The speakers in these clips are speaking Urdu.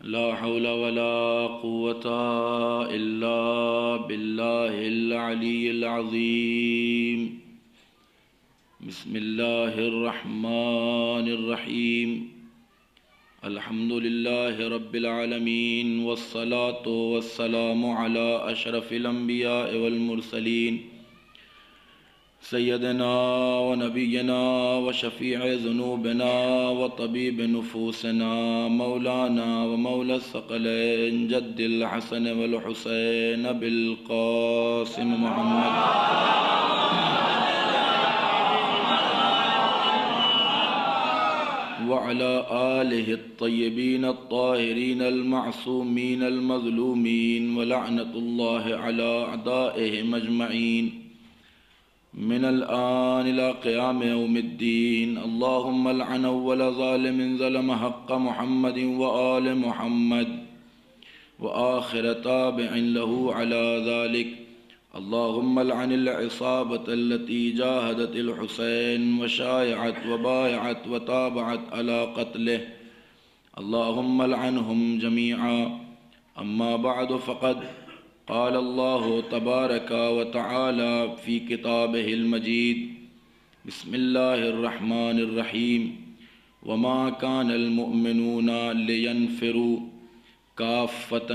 لا حول ولا قوة إلا بالله العلي العظيم. بسم الله الرحمن الرحيم. الحمد لله رب العالمين، والصلاة والسلام على أشرف الأنبياء والمرسلين، سيدنا ونبينا وشفيع ذنوبنا وطبيب نفوسنا مولانا ومولى الثقلين جد الحسن والحسين بالقاسم محمد وعلى آله الطيبين الطاهرين المعصومين المظلومين، ولعنة الله على أعدائهم أجمعين من الآن إلى قيام يوم الدين. اللهم لعن أول ظالم ظلم حق محمد وآل محمد وآخر تابع له على ذلك. اللهم لعن العصابة التي جاهدت الحسين وشايعت وبايعت وتابعت على قتله. اللهم لعنهم جميعا. أما بعد، فقد قال الله تبارك وتعالى في كتابه المجيد: بسم الله الرحمن الرحيم. وما كان المؤمنون لينفروا كافة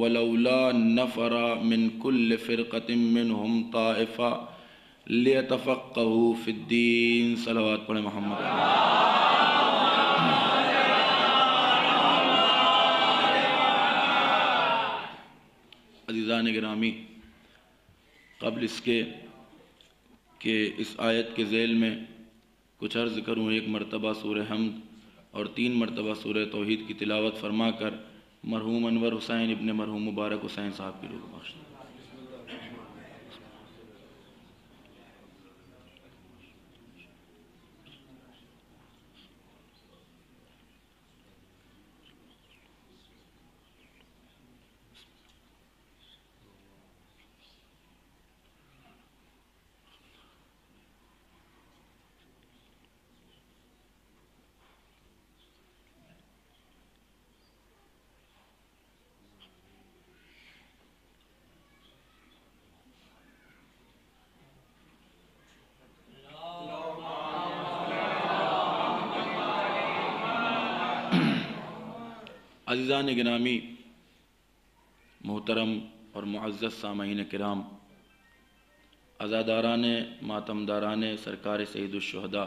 ولولا نفر من كل فرقة منهم طائفة ليتفقهوا في الدين. صلوات پڑھیں محمد. عزیزان گرامی، قبل اس کے کہ اس آیت کے ذیل میں کچھ عرض کروں، ایک مرتبہ سورہ حمد اور 3 مرتبہ سورہ توحید کی تلاوت فرما کر مرحوم انور حسین ابن مرحوم مبارک حسین صاحب کی روح بخش دیں. عزیزان گرامی، محترم اور معزز سامعین کرام، عزاداران ماتمداران سرکار سید الشہداء،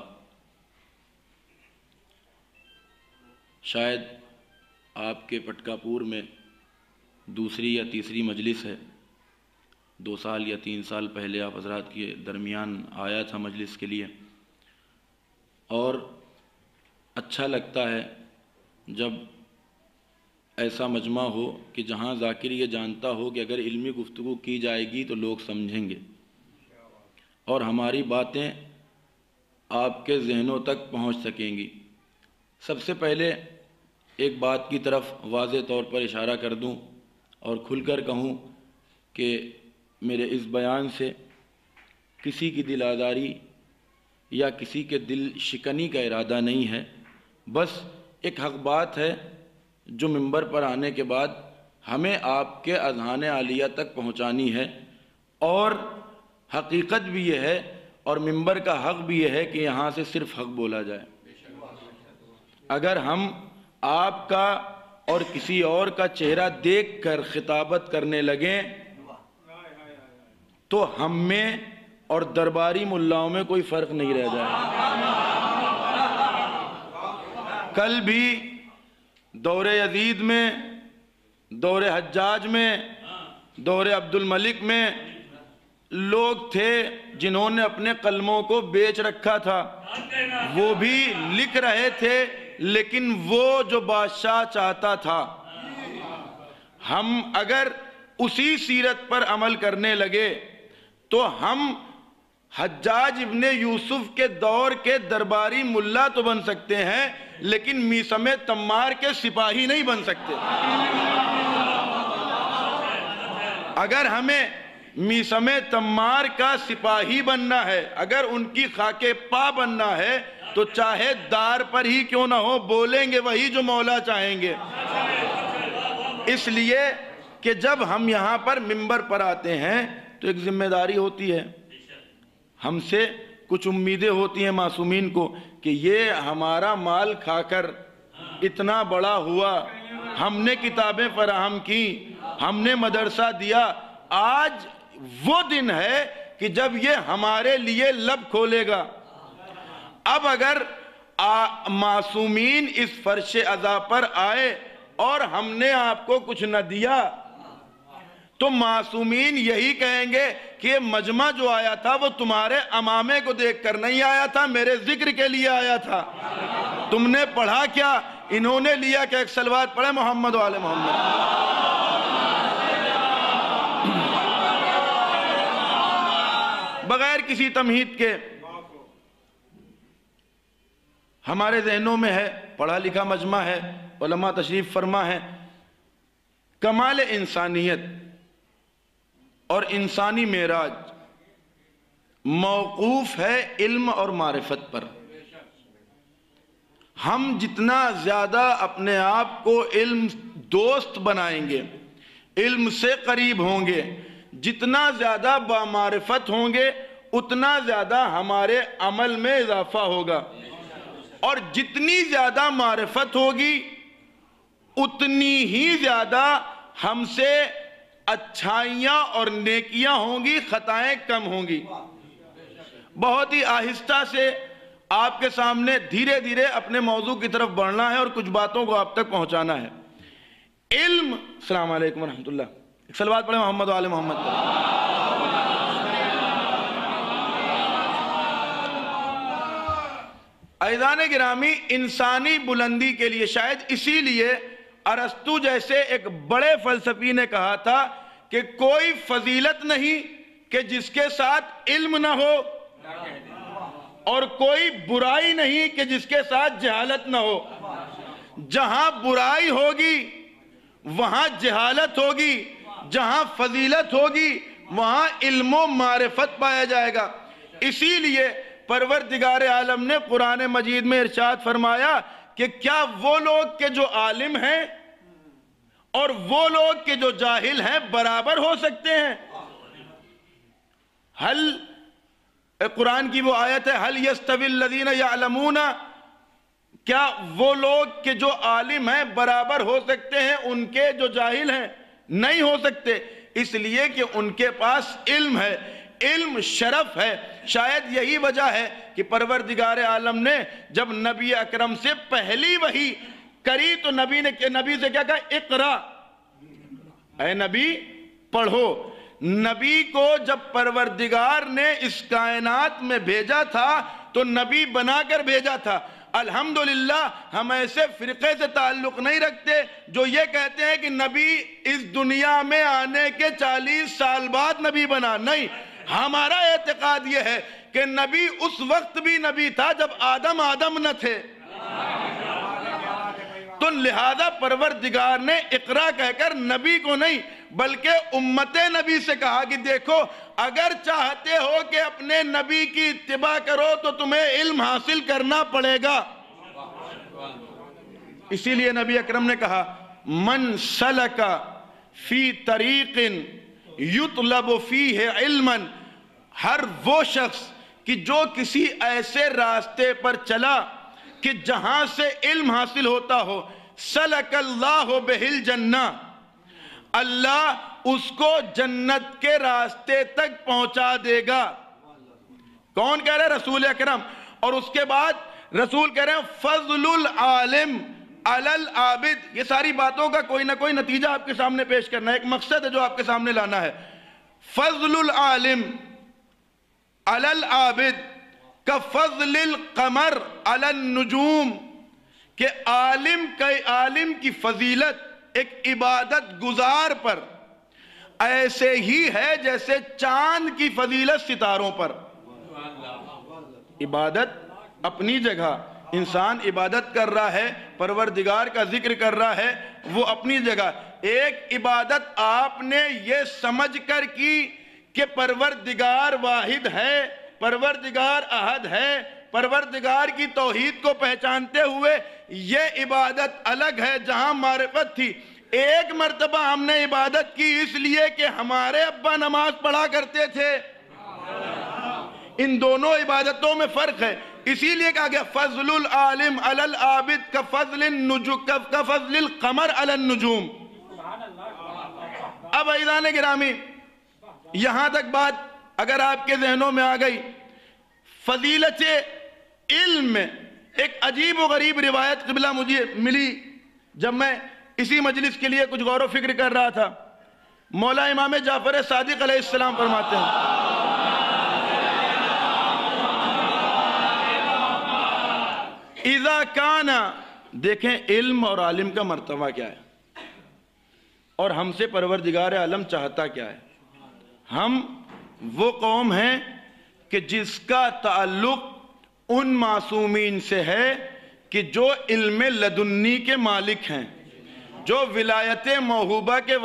شاید آپ کے پٹکا پور میں دوسری یا تیسری مجلس ہے. 2 سال یا 3 سال پہلے آپ حضرات کے درمیان آیا تھا مجلس کے لیے، اور اچھا لگتا ہے جب ایسا مجمع ہو کہ جہاں ذاکر یہ جانتا ہو کہ اگر علمی گفتگو کی جائے گی تو لوگ سمجھیں گے اور ہماری باتیں آپ کے ذہنوں تک پہنچ سکیں گی. سب سے پہلے ایک بات کی طرف واضح طور پر اشارہ کر دوں اور کھل کر کہوں کہ میرے اس بیان سے کسی کی دل آزاری یا کسی کے دل شکنی کا ارادہ نہیں ہے. بس ایک حق بات ہے جو منبر پر آنے کے بعد ہمیں آپ کے اذہان عالیہ تک پہنچانی ہے، اور حقیقت بھی یہ ہے اور منبر کا حق بھی یہ ہے کہ یہاں سے صرف حق بولا جائے. اگر ہم آپ کا اور کسی اور کا چہرہ دیکھ کر خطابت کرنے لگیں تو ہم میں اور درباری ملاؤں میں کوئی فرق نہیں رہ جائے. کل بھی دور یزید میں، دور حجاج میں، دور عبد الملک میں لوگ تھے جنہوں نے اپنے قلموں کو بیچ رکھا تھا. وہ بھی لکھ رہے تھے، لیکن وہ جو بادشاہ چاہتا تھا. ہم اگر اسی سیرت پر عمل کرنے لگے تو ہم حجاج ابن یوسف کے دور کے درباری ملا تو بن سکتے ہیں، لیکن میثم تمار کے سپاہی نہیں بن سکتے. اگر ہمیں میثم تمار کا سپاہی بننا ہے، اگر ان کی خاک پا بننا ہے، تو چاہے دار پر ہی کیوں نہ ہو بولیں گے وہی جو مولا چاہیں گے. اس لیے کہ جب ہم یہاں پر منبر پر آتے ہیں تو ایک ذمہ داری ہوتی ہے، ہم سے کچھ امیدیں ہوتی ہیں معصومین کو کہ یہ ہمارا مال کھا کر اتنا بڑا ہوا، ہم نے کتابیں فراہم کی، ہم نے مدرسہ دیا، آج وہ دن ہے کہ جب یہ ہمارے لیے لب کھولے گا۔ اب اگر معصومین اس فرش عزا پر آئے اور ہم نے آپ کو کچھ نہ دیا تو معصومین یہی کہیں گے کہ یہ مجمع جو آیا تھا وہ تمہارے امامے کو دیکھ کر نہیں آیا تھا، میرے ذکر کے لیے آیا تھا۔ تم نے پڑھا کیا؟ انہوں نے لیا کہ ایک صلوات پڑھے محمد و آل محمد۔ بغیر کسی تمہید کے ہمارے ذہنوں میں ہے، پڑھا لکھا مجمع ہے، علماء تشریف فرما ہے، کمال انسانیت اور انسانی معراج موقوف ہے علم اور معرفت پر۔ ہم جتنا زیادہ اپنے آپ کو علم دوست بنائیں گے، علم سے قریب ہوں گے، جتنا زیادہ بامعرفت ہوں گے اتنا زیادہ ہمارے عمل میں اضافہ ہوگا، اور جتنی زیادہ معرفت ہوگی اتنی ہی زیادہ ہم سے اچھائیاں اور نیکیاں ہوں گی، خطائیں کم ہوں گی۔ بہت ہی آہستہ سے آپ کے سامنے دھیرے دھیرے اپنے موضوع کی طرف بڑھنا ہے اور کچھ باتوں کو آپ تک پہنچانا ہے۔ علم، السلام علیکم ورحمۃ اللہ، ایک صلوات پڑھیں محمد و آل محمد۔ عزیزان گرامی، انسانی بلندی کے لیے، شاید اسی لیے ارسطو جیسے ایک بڑے فلسفی نے کہا تھا کہ کوئی فضیلت نہیں کہ جس کے ساتھ علم نہ ہو، اور کوئی برائی نہیں کہ جس کے ساتھ جہالت نہ ہو۔ جہاں برائی ہوگی وہاں جہالت ہوگی، جہاں فضیلت ہوگی وہاں علم و معرفت پایا جائے گا۔ اسی لیے پروردگار عالم نے قرآن مجید میں ارشاد فرمایا کہ کیا وہ لوگ کے جو عالم ہیں اور وہ لوگ کے جو جاہل ہیں برابر ہو سکتے ہیں؟ قرآن کی وہ آیت ہے حل یستوی الذین یعلمون، کیا وہ لوگ کے جو عالم ہیں برابر ہو سکتے ہیں ان کے جو جاہل ہیں؟ نہیں ہو سکتے، اس لیے کہ ان کے پاس علم ہے، علم شرف ہے۔ شاید یہی وجہ ہے کہ پروردگار عالم نے جب نبی اکرم سے پہلی وحی کری تو نبی سے کیا کہا؟ اقرا، اے نبی پڑھو۔ نبی کو جب پروردگار نے اس کائنات میں بھیجا تھا تو نبی بنا کر بھیجا تھا۔ الحمدللہ ہم ایسے فرقے سے تعلق نہیں رکھتے جو یہ کہتے ہیں کہ نبی اس دنیا میں آنے کے 40 سال بعد نبی بنا، نہیں، ہمارا اعتقاد یہ ہے کہ نبی اس وقت بھی نبی تھا جب آدم نہ تھے۔ تو لہذا پروردگار نے اقرا کہہ کر نبی کو نہیں بلکہ امت نبی سے کہا کہ دیکھو اگر چاہتے ہو کہ اپنے نبی کی اتباع کرو تو تمہیں علم حاصل کرنا پڑے گا۔ اسی لیے نبی اکرم نے کہا من سلک فی طریق یطلب فیہ علما، ہر وہ شخص کہ جو کسی ایسے راستے پر چلا کہ جہاں سے علم حاصل ہوتا ہو، سلک اللہ بہ الجنہ، اللہ اس کو جنت کے راستے تک پہنچا دے گا۔ کون کہہ رہے ہیں؟ رسول اکرم۔ اور اس کے بعد رسول کہہ رہے ہیں فضل العالم علی العابد۔ یہ ساری باتوں کا کوئی نہ کوئی نتیجہ آپ کے سامنے پیش کرنا ہے، ایک مقصد ہے جو آپ کے سامنے لانا ہے۔ فضل العالم علی العابد کفضل القمر علی النجوم، کہ عالم کی فضیلت ایک عبادت گزار پر ایسے ہی ہے جیسے چاند کی فضیلت ستاروں پر۔ عبادت اپنی جگہ، انسان عبادت کر رہا ہے، پروردگار کا ذکر کر رہا ہے، وہ اپنی جگہ۔ ایک عبادت آپ نے یہ سمجھ کر کی کہ پروردگار واحد ہے، پروردگار احد ہے، پروردگار کی توحید کو پہچانتے ہوئے یہ عبادت الگ ہے جہاں معرفت تھی۔ ایک مرتبہ ہم نے عبادت کی اس لیے کہ ہمارے ابا نماز پڑھا کرتے تھے. ان دونوں عبادتوں میں فرق ہے. اسی لیے کہا گیا فضل العالم علی العابد کفضل القمر علی النجوم. اب عزیزان گرامی یہاں تک بات اگر آپ کے ذہنوں میں آ گئی. فضیلت علم میں ایک عجیب و غریب روایت قبلہ مجھے ملی جب میں اسی مجلس کے لیے کچھ غور و فکر کر رہا تھا. مولا امام جعفر صادق علیہ السلام فرماتے ہیں اذا کان، دیکھیں علم اور عالم کا مرتبہ کیا ہے اور ہم سے پروردگار عالم چاہتا کیا ہے. ہم وہ قوم ہیں کہ جس کا تعلق ان معصومین سے ہے کہ جو علم لدنی کے مالک ہیں، جو ولایت موہوبہ کے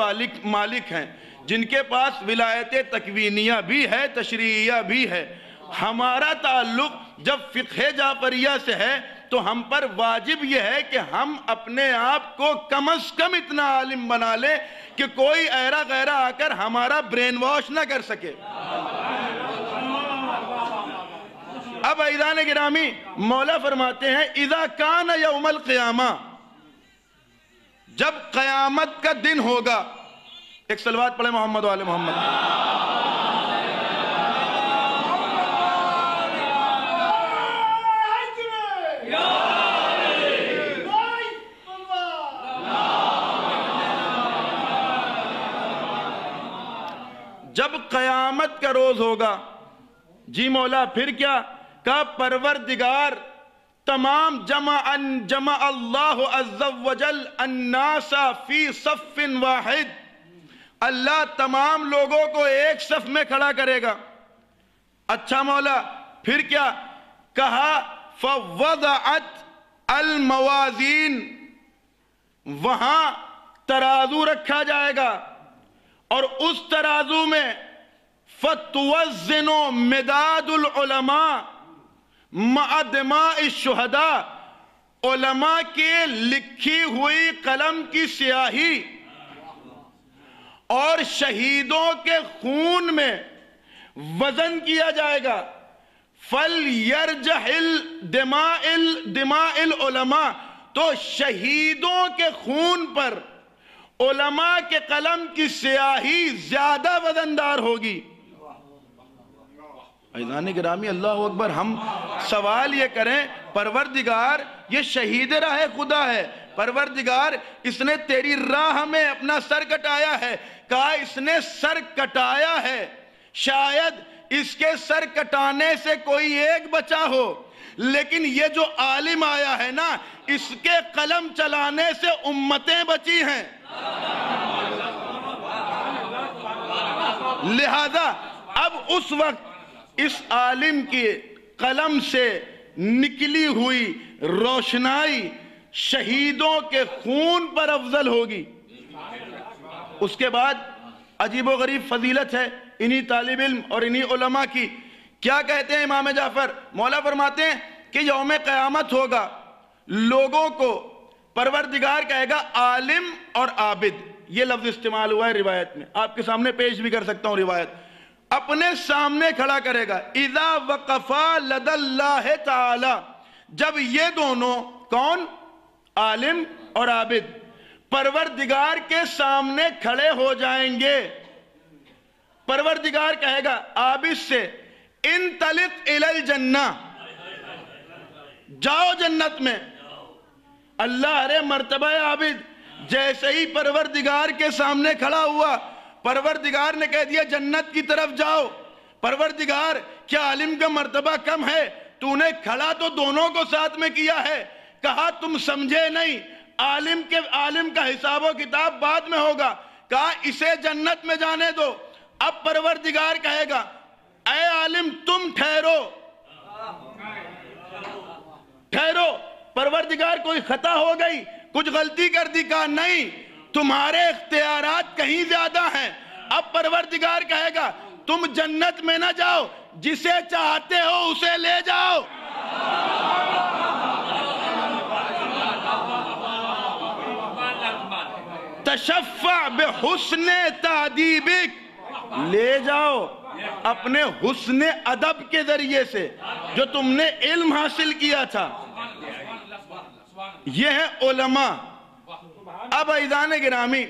مالک ہیں، جن کے پاس ولایت تکوینیہ بھی ہے، تشریعیہ بھی ہے. ہمارا تعلق جب فقہ جعفریہ سے ہے تو ہم پر واجب یہ ہے کہ ہم اپنے آپ کو کم از کم اتنا عالم بنا لیں کہ کوئی ایرا غیرہ آ کر ہمارا برین واش نہ کر سکے. اب عزیزان گرامی مولا فرماتے ہیں اذا کان یوم القیامہ، جب قیامت کا دن ہوگا. ایک صلوات پڑھیں محمد و آل محمد. جب قیامت کا روز ہوگا، جی مولا پھر کیا کہا؟ پروردگار تمام جمع اللہ عز و جل الناس فی صف واحد، اللہ تمام لوگوں کو ایک صف میں کھڑا کرے گا. اچھا مولا پھر کیا کہا؟ فوضعت الموازین، وہاں ترازو رکھا جائے گا اور اس ترازو میں فتوزن مداد العلماء مع دماء الشہداء، علماء کے لکھی ہوئی قلم کی سیاہی اور شہیدوں کے خون میں وزن کیا جائے گا. فَلْيَرْجَحِ دماء العلماء، تو شہیدوں کے خون پر علماء کے قلم کی سیاہی زیادہ وزندار ہوگی. عزیزان گرامی اللہ اکبر. ہم سوال یہ کریں پروردگار یہ شہید راہ خدا ہے، پروردگار اس نے تیری راہ میں اپنا سر کٹایا ہے. کہا اس نے سر کٹایا ہے، شاید اس کے سر کٹانے سے کوئی ایک بچا ہو، لیکن یہ جو عالم آیا ہے نا، اس کے قلم چلانے سے امتیں بچی ہیں. لہذا اب اس وقت اس عالم کی قلم سے نکلی ہوئی روشنائی شہیدوں کے خون پر افضل ہوگی. اس کے بعد عجیب و غریب فضیلت ہے انہی طالب علم اور انہی علماء کی. کیا کہتے ہیں امام جعفر؟ مولا فرماتے ہیں کہ یوم قیامت ہوگا، لوگوں کو پروردگار کہے گا عالم اور عابد. یہ لفظ استعمال ہوا ہے روایت میں، آپ کے سامنے پیش بھی کر سکتا ہوں روایت. اپنے سامنے کھڑا کرے گا اذا وقفا لد اللہ تعالی، جب یہ دونوں کون؟ عالم اور عابد پروردگار کے سامنے کھڑے ہو جائیں گے. پروردگار کہے گا عابد سے انطلق الی الجنہ، جاؤ جنت میں. اللہ ارے مرتبہ عابد جیسے ہی پروردگار کے سامنے کھڑا ہوا، پروردگار نے کہہ دیا جنت کی طرف جاؤ. پروردگار کیا عالم کا مرتبہ کم ہے؟ تو نے کھڑا تو دونوں کو ساتھ میں کیا ہے. کہا تم سمجھے نہیں، عالم کا حساب و کتاب بعد میں ہوگا. کہا اسے جنت میں جانے دو. اب پروردگار کہے گا اے عالم تم ٹھہرو ٹھہرو. پروردگار کوئی خطا ہو گئی، کچھ غلطی کر دی؟ کہا نہیں، تمہارے اختیارات کہیں زیادہ ہیں. اب پروردگار کہے گا تم جنت میں نہ جاؤ، جسے چاہتے ہو اسے لے جاؤ. تشفع بحسن تعدیبک، لے جاؤ اپنے حسن ادب کے ذریعے سے جو تم نے علم حاصل کیا تھا. یہ ہے علماء. اب عزیزان گرامی،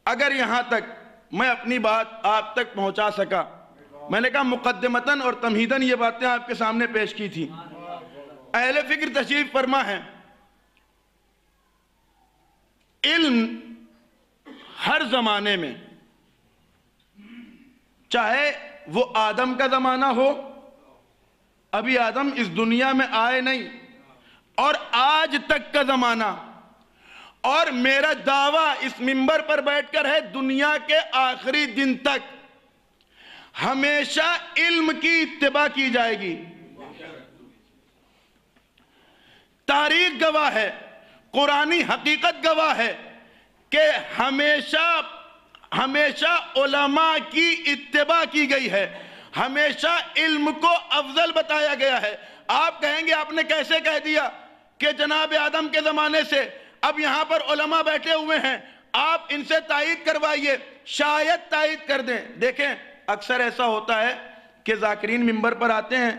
اگر یہاں تک میں اپنی بات آپ تک پہنچا سکا، میں نے کہا مقدمتاً اور تمہیداً یہ باتیں آپ کے سامنے پیش کی تھی. اہل فکر تشریف فرما ہے، علم ہر زمانے میں، چاہے وہ آدم کا زمانہ ہو، ابھی آدم اس دنیا میں آئے نہیں، اور آج تک کا زمانہ، اور میرا دعویٰ اس منبر پر بیٹھ کر ہے دنیا کے آخری دن تک ہمیشہ علم کی اتباع کی جائے گی. تاریخ گواہ ہے، قرآنی حقیقت گواہ ہے کہ ہمیشہ علماء کی اتباع کی گئی ہے، ہمیشہ علم کو افضل بتایا گیا ہے. آپ کہیں گے آپ نے کیسے کہہ دیا کہ جناب آدم کے زمانے سے اب یہاں پر علماء بیٹھے ہوئے ہیں، آپ ان سے تائید کروائیے، شاید تائید کر دیں. دیکھیں اکثر ایسا ہوتا ہے کہ ذاکرین منبر پر آتے ہیں،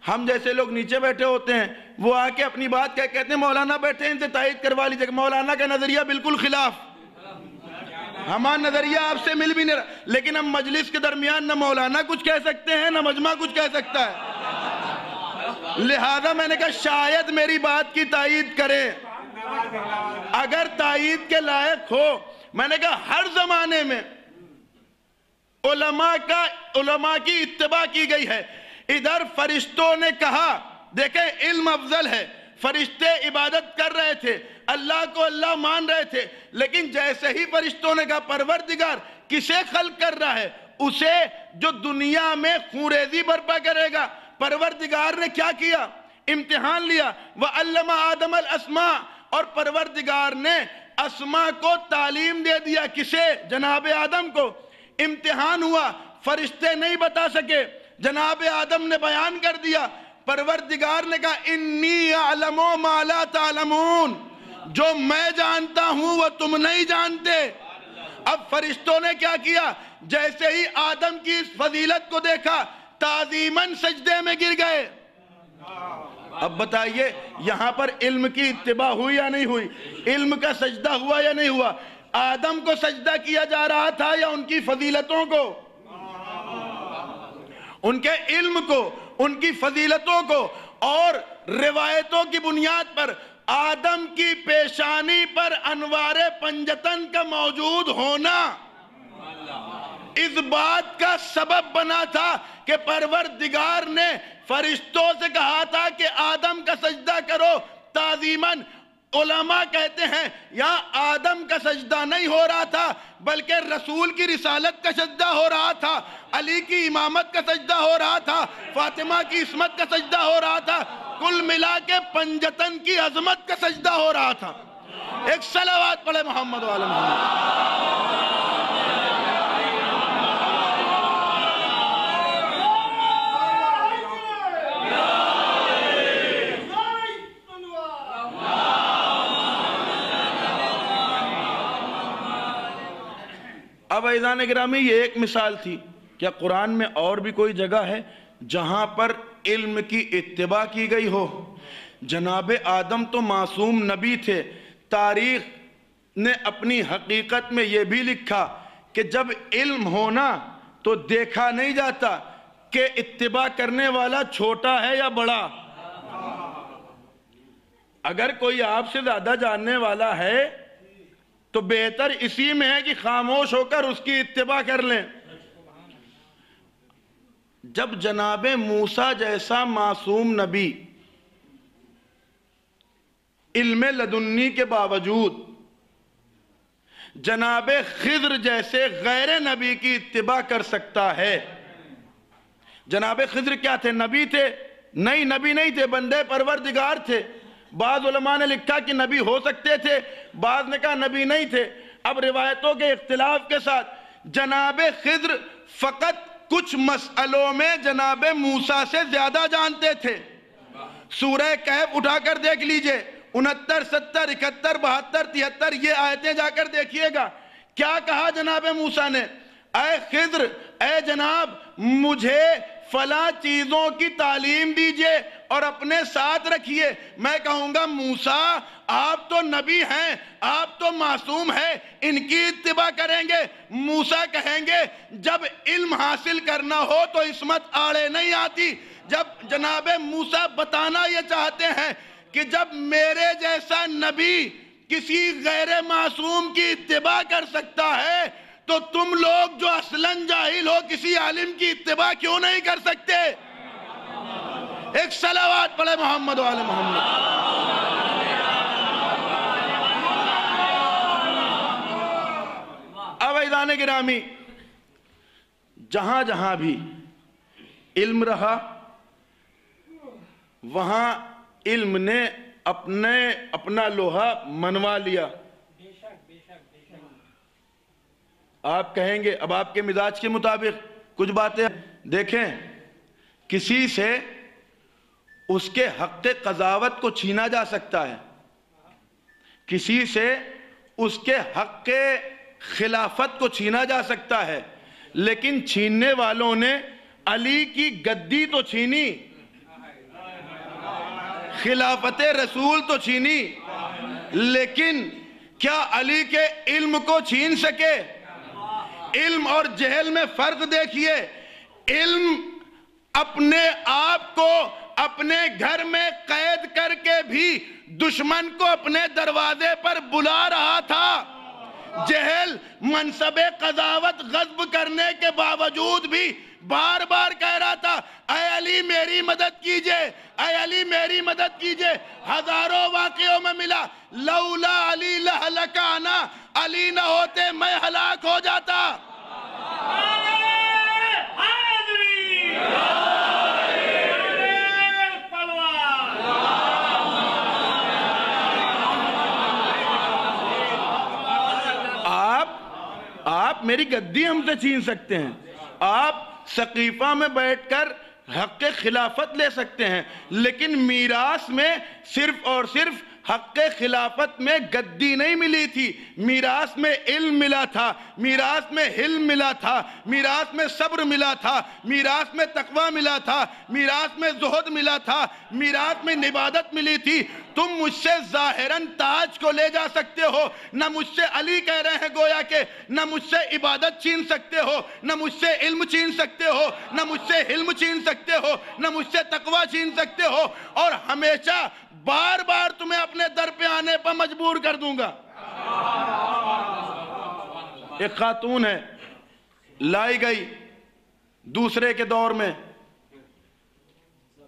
ہم جیسے لوگ نیچے بیٹھے ہوتے ہیں، وہ آ کے اپنی بات کہتے ہیں مولانا بیٹھے ہیں ان سے تائید کروا لیجیے. مولانا کا نظریہ بالکل خلاف، ہمارا نظریہ آپ سے مل بھی نہیں رہا، لیکن ہم مجلس کے درمیان نہ مولانا کچھ کہہ سکتے ہیں نہ مجمع کچھ کہہ سکتا ہے. لہذا میں نے کہا شاید میری بات کی تائید کریں، اگر تائید کے لائق ہو. میں نے کہا ہر زمانے میں علماء کی اتباع کی گئی ہے. ادھر فرشتوں نے کہا، دیکھیں علم افضل ہے، فرشتے عبادت کر رہے تھے، اللہ کو اللہ مان رہے تھے، لیکن جیسے ہی فرشتوں نے کہا پروردگار کسے خلق کر رہا ہے؟ اسے جو دنیا میں خوریزی برپا کرے گا. پروردگار نے کیا کیا؟ امتحان لیا. وَعَلَّمَ آدَمَ الْأَسْمَاءَ، اور پروردگار نے اسماء کو تعلیم دے دیا. کسے؟ جناب آدم کو. امتحان ہوا، فرشتے نہیں بتا سکے، جناب آدم نے بیان کر دیا. پروردگار نے کہا انی اعلم ما لا تعلمون، جو میں جانتا ہوں وہ تم نہیں جانتے. اب فرشتوں نے کیا کیا؟ جیسے ہی آدم کی اس فضیلت کو دیکھا تعظیماً سجدے میں گر گئے. اب بتائیے یہاں پر علم کی اتباع ہوئی یا نہیں ہوئی؟ علم کا سجدہ ہوا یا نہیں ہوا؟ آدم کو سجدہ کیا جا رہا تھا یا ان کی فضیلتوں کو؟ ان کے علم کو، ان کی فضیلتوں کو. اور روایتوں کی بنیاد پر آدم کی پیشانی پر انوار پنجتن کا موجود ہونا اس بات کا سبب بنا تھا کہ پروردگار نے فرشتوں سے کہا تھا کہ آدم کا سجدہ کرو تعظیماً. علماء کہتے ہیں یہاں آدم کا سجدہ نہیں ہو رہا تھا بلکہ رسول کی رسالت کا سجدہ ہو رہا تھا، علی کی امامت کا سجدہ ہو رہا تھا، فاطمہ کی عصمت کا سجدہ ہو رہا تھا، کل ملا کے پنجتن کی عظمت کا سجدہ ہو رہا تھا. ایک صلوات پڑھے محمد و آل محمد. اب عزیزان گرامی یہ ایک مثال تھی. کیا قرآن میں اور بھی کوئی جگہ ہے جہاں پر علم کی اتباع کی گئی ہو؟ جناب آدم تو معصوم نبی تھے. تاریخ نے اپنی حقیقت میں یہ بھی لکھا کہ جب علم ہونا تو دیکھا نہیں جاتا کہ اتباع کرنے والا چھوٹا ہے یا بڑا. اگر کوئی آپ سے زیادہ جاننے والا ہے تو بہتر اسی میں ہے کہ خاموش ہو کر اس کی اتباع کر لیں. جب جناب موسیٰ جیسا معصوم نبی علم لدنی کے باوجود جناب خضر جیسے غیر نبی کی اتباع کر سکتا ہے. جناب خضر کیا تھے؟ نبی تھے؟ نہیں، نبی نہیں تھے، بندے پروردگار تھے. بعض علماء نے لکھا کہ نبی ہو سکتے تھے، بعض نے کہا نبی نہیں تھے. اب روایتوں کے اختلاف کے ساتھ جناب خضر فقط کچھ مسئلوں میں جناب موسیٰ سے زیادہ جانتے تھے. سورہ کہف اٹھا کر دیکھ لیجئے، 69، 70، 71، 72، 73 یہ آیتیں جا کر دیکھیے گا کیا کہا جناب موسیٰ نے؟ اے خضر، اے جناب مجھے فلاں چیزوں کی تعلیم دیجئے اور اپنے ساتھ رکھیے۔ میں کہوں گا موسیٰ آپ تو نبی ہیں، آپ تو معصوم ہیں، ان کی اتباع کریں گے؟ موسیٰ کہیں گے جب علم حاصل کرنا ہو تو عصمت آڑے نہیں آتی۔ جب جناب موسیٰ بتانا یہ چاہتے ہیں کہ جب میرے جیسا نبی کسی غیر معصوم کی اتباع کر سکتا ہے تو تم لوگ جو اصلاً جاہل ہو کسی عالم کی اتباع کیوں نہیں کر سکتے؟ ایک صلوات پڑھے محمد و آل محمد۔ اب عزیزان گرامی، جہاں جہاں بھی علم رہا وہاں علم نے اپنا لوہا منوا لیا۔ آپ کہیں گے اب آپ کے مزاج کے مطابق کچھ باتیں دیکھیں، کسی سے اس کے حق قضاوت کو چھینا جا سکتا ہے، کسی سے اس کے حق خلافت کو چھینا جا سکتا ہے، لیکن چھیننے والوں نے علی کی گدی تو چھینی، خلافت رسول تو چھینی، لیکن کیا علی کے علم کو چھین سکے؟ علم اور جہل میں فرق دیکھیے۔ علم اپنے آپ کو اپنے گھر میں قید کر کے بھی دشمن کو اپنے دروازے پر بلا رہا تھا، جہل منصب قضاوت غصب کرنے کے باوجود بھی بار بار کہہ رہا تھا اے علی میری مدد کیجئے، اے علی میری مدد کیجئے۔ ہزاروں واقعوں میں ملا لولا علی لہلک انا، علی نہ ہوتے میں ہلاک ہو جاتا۔ آپ میری گدی ہم سے چھین سکتے ہیں، آپ سقیفہ میں بیٹھ کر حق خلافت لے سکتے ہیں، لیکن میراث میں صرف اور صرف حق خلافت میں گدی نہیں ملی تھی، میراث میں علم ملا تھا، میراث میں حلم ملا تھا، میراث میں صبر ملا تھا، میراث میں تقوی ملا تھا، میراث میں زہد ملا تھا، میراث میں عبادت ملی تھی۔ تم مجھ سے ظاہراً تاج کو لے جا سکتے ہو، نہ مجھ سے علی کہہ رہے ہیں گویا کہ نہ مجھ سے عبادت چھین سکتے ہو، نہ مجھ سے علم چھین سکتے ہو، نہ مجھ سے حلم چھین سکتے ہو، نہ مجھ سے تقوی چھین سکتے ہو، اور ہمیشہ بار بار تمہیں اپنے در پہ آنے پر مجبور کر دوں گا۔ ایک خاتون ہے، لائی گئی دوسرے کے دور میں،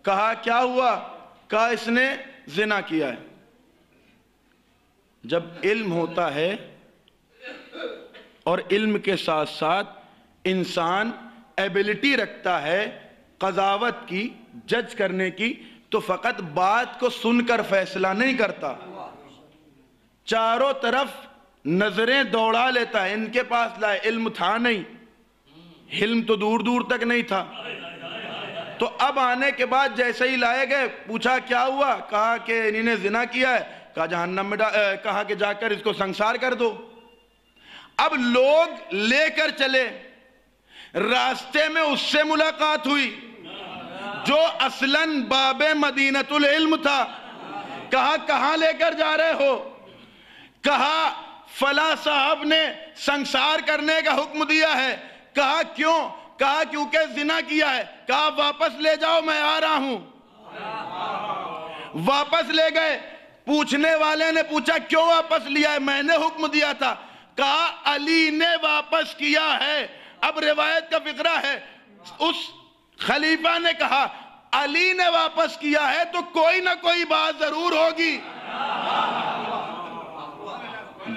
کہا کیا ہوا؟ کہا اس نے زنا کیا ہے۔ جب علم ہوتا ہے اور علم کے ساتھ ساتھ انسان ایبلٹی رکھتا ہے قضاوت کی، جج کرنے کی، تو فقط بات کو سن کر فیصلہ نہیں کرتا، چاروں طرف نظریں دوڑا لیتا ہے۔ ان کے پاس علم تھا نہیں، علم تو دور دور تک نہیں تھا، تو اب آنے کے بعد جیسے ہی لائے گئے پوچھا کیا ہوا؟ کہا کہ انہی نے زنا کیا ہے۔ کہا جہنم میں کہا کہ جا کر اس کو سنسار کر دو۔ اب لوگ لے کر چلے، راستے میں اس سے ملاقات ہوئی جو اصلاً باب مدینۃ العلم تھا۔ کہا کہاں لے کر جا رہے ہو؟ کہا فلاں صاحب نے سنسار کرنے کا حکم دیا ہے۔ کہا کیوں؟ کہا کیونکہ زنا کیا ہے۔ کہا واپس لے جاؤ میں آ رہا ہوں۔ واپس لے گئے، پوچھنے والے نے پوچھا کیوں واپس لیا ہے؟ میں نے حکم دیا تھا۔ کہا علی نے واپس کیا ہے۔ اب روایت کا فقرہ ہے، اس خلیفہ نے کہا علی نے واپس کیا ہے تو کوئی نہ کوئی بات ضرور ہوگی۔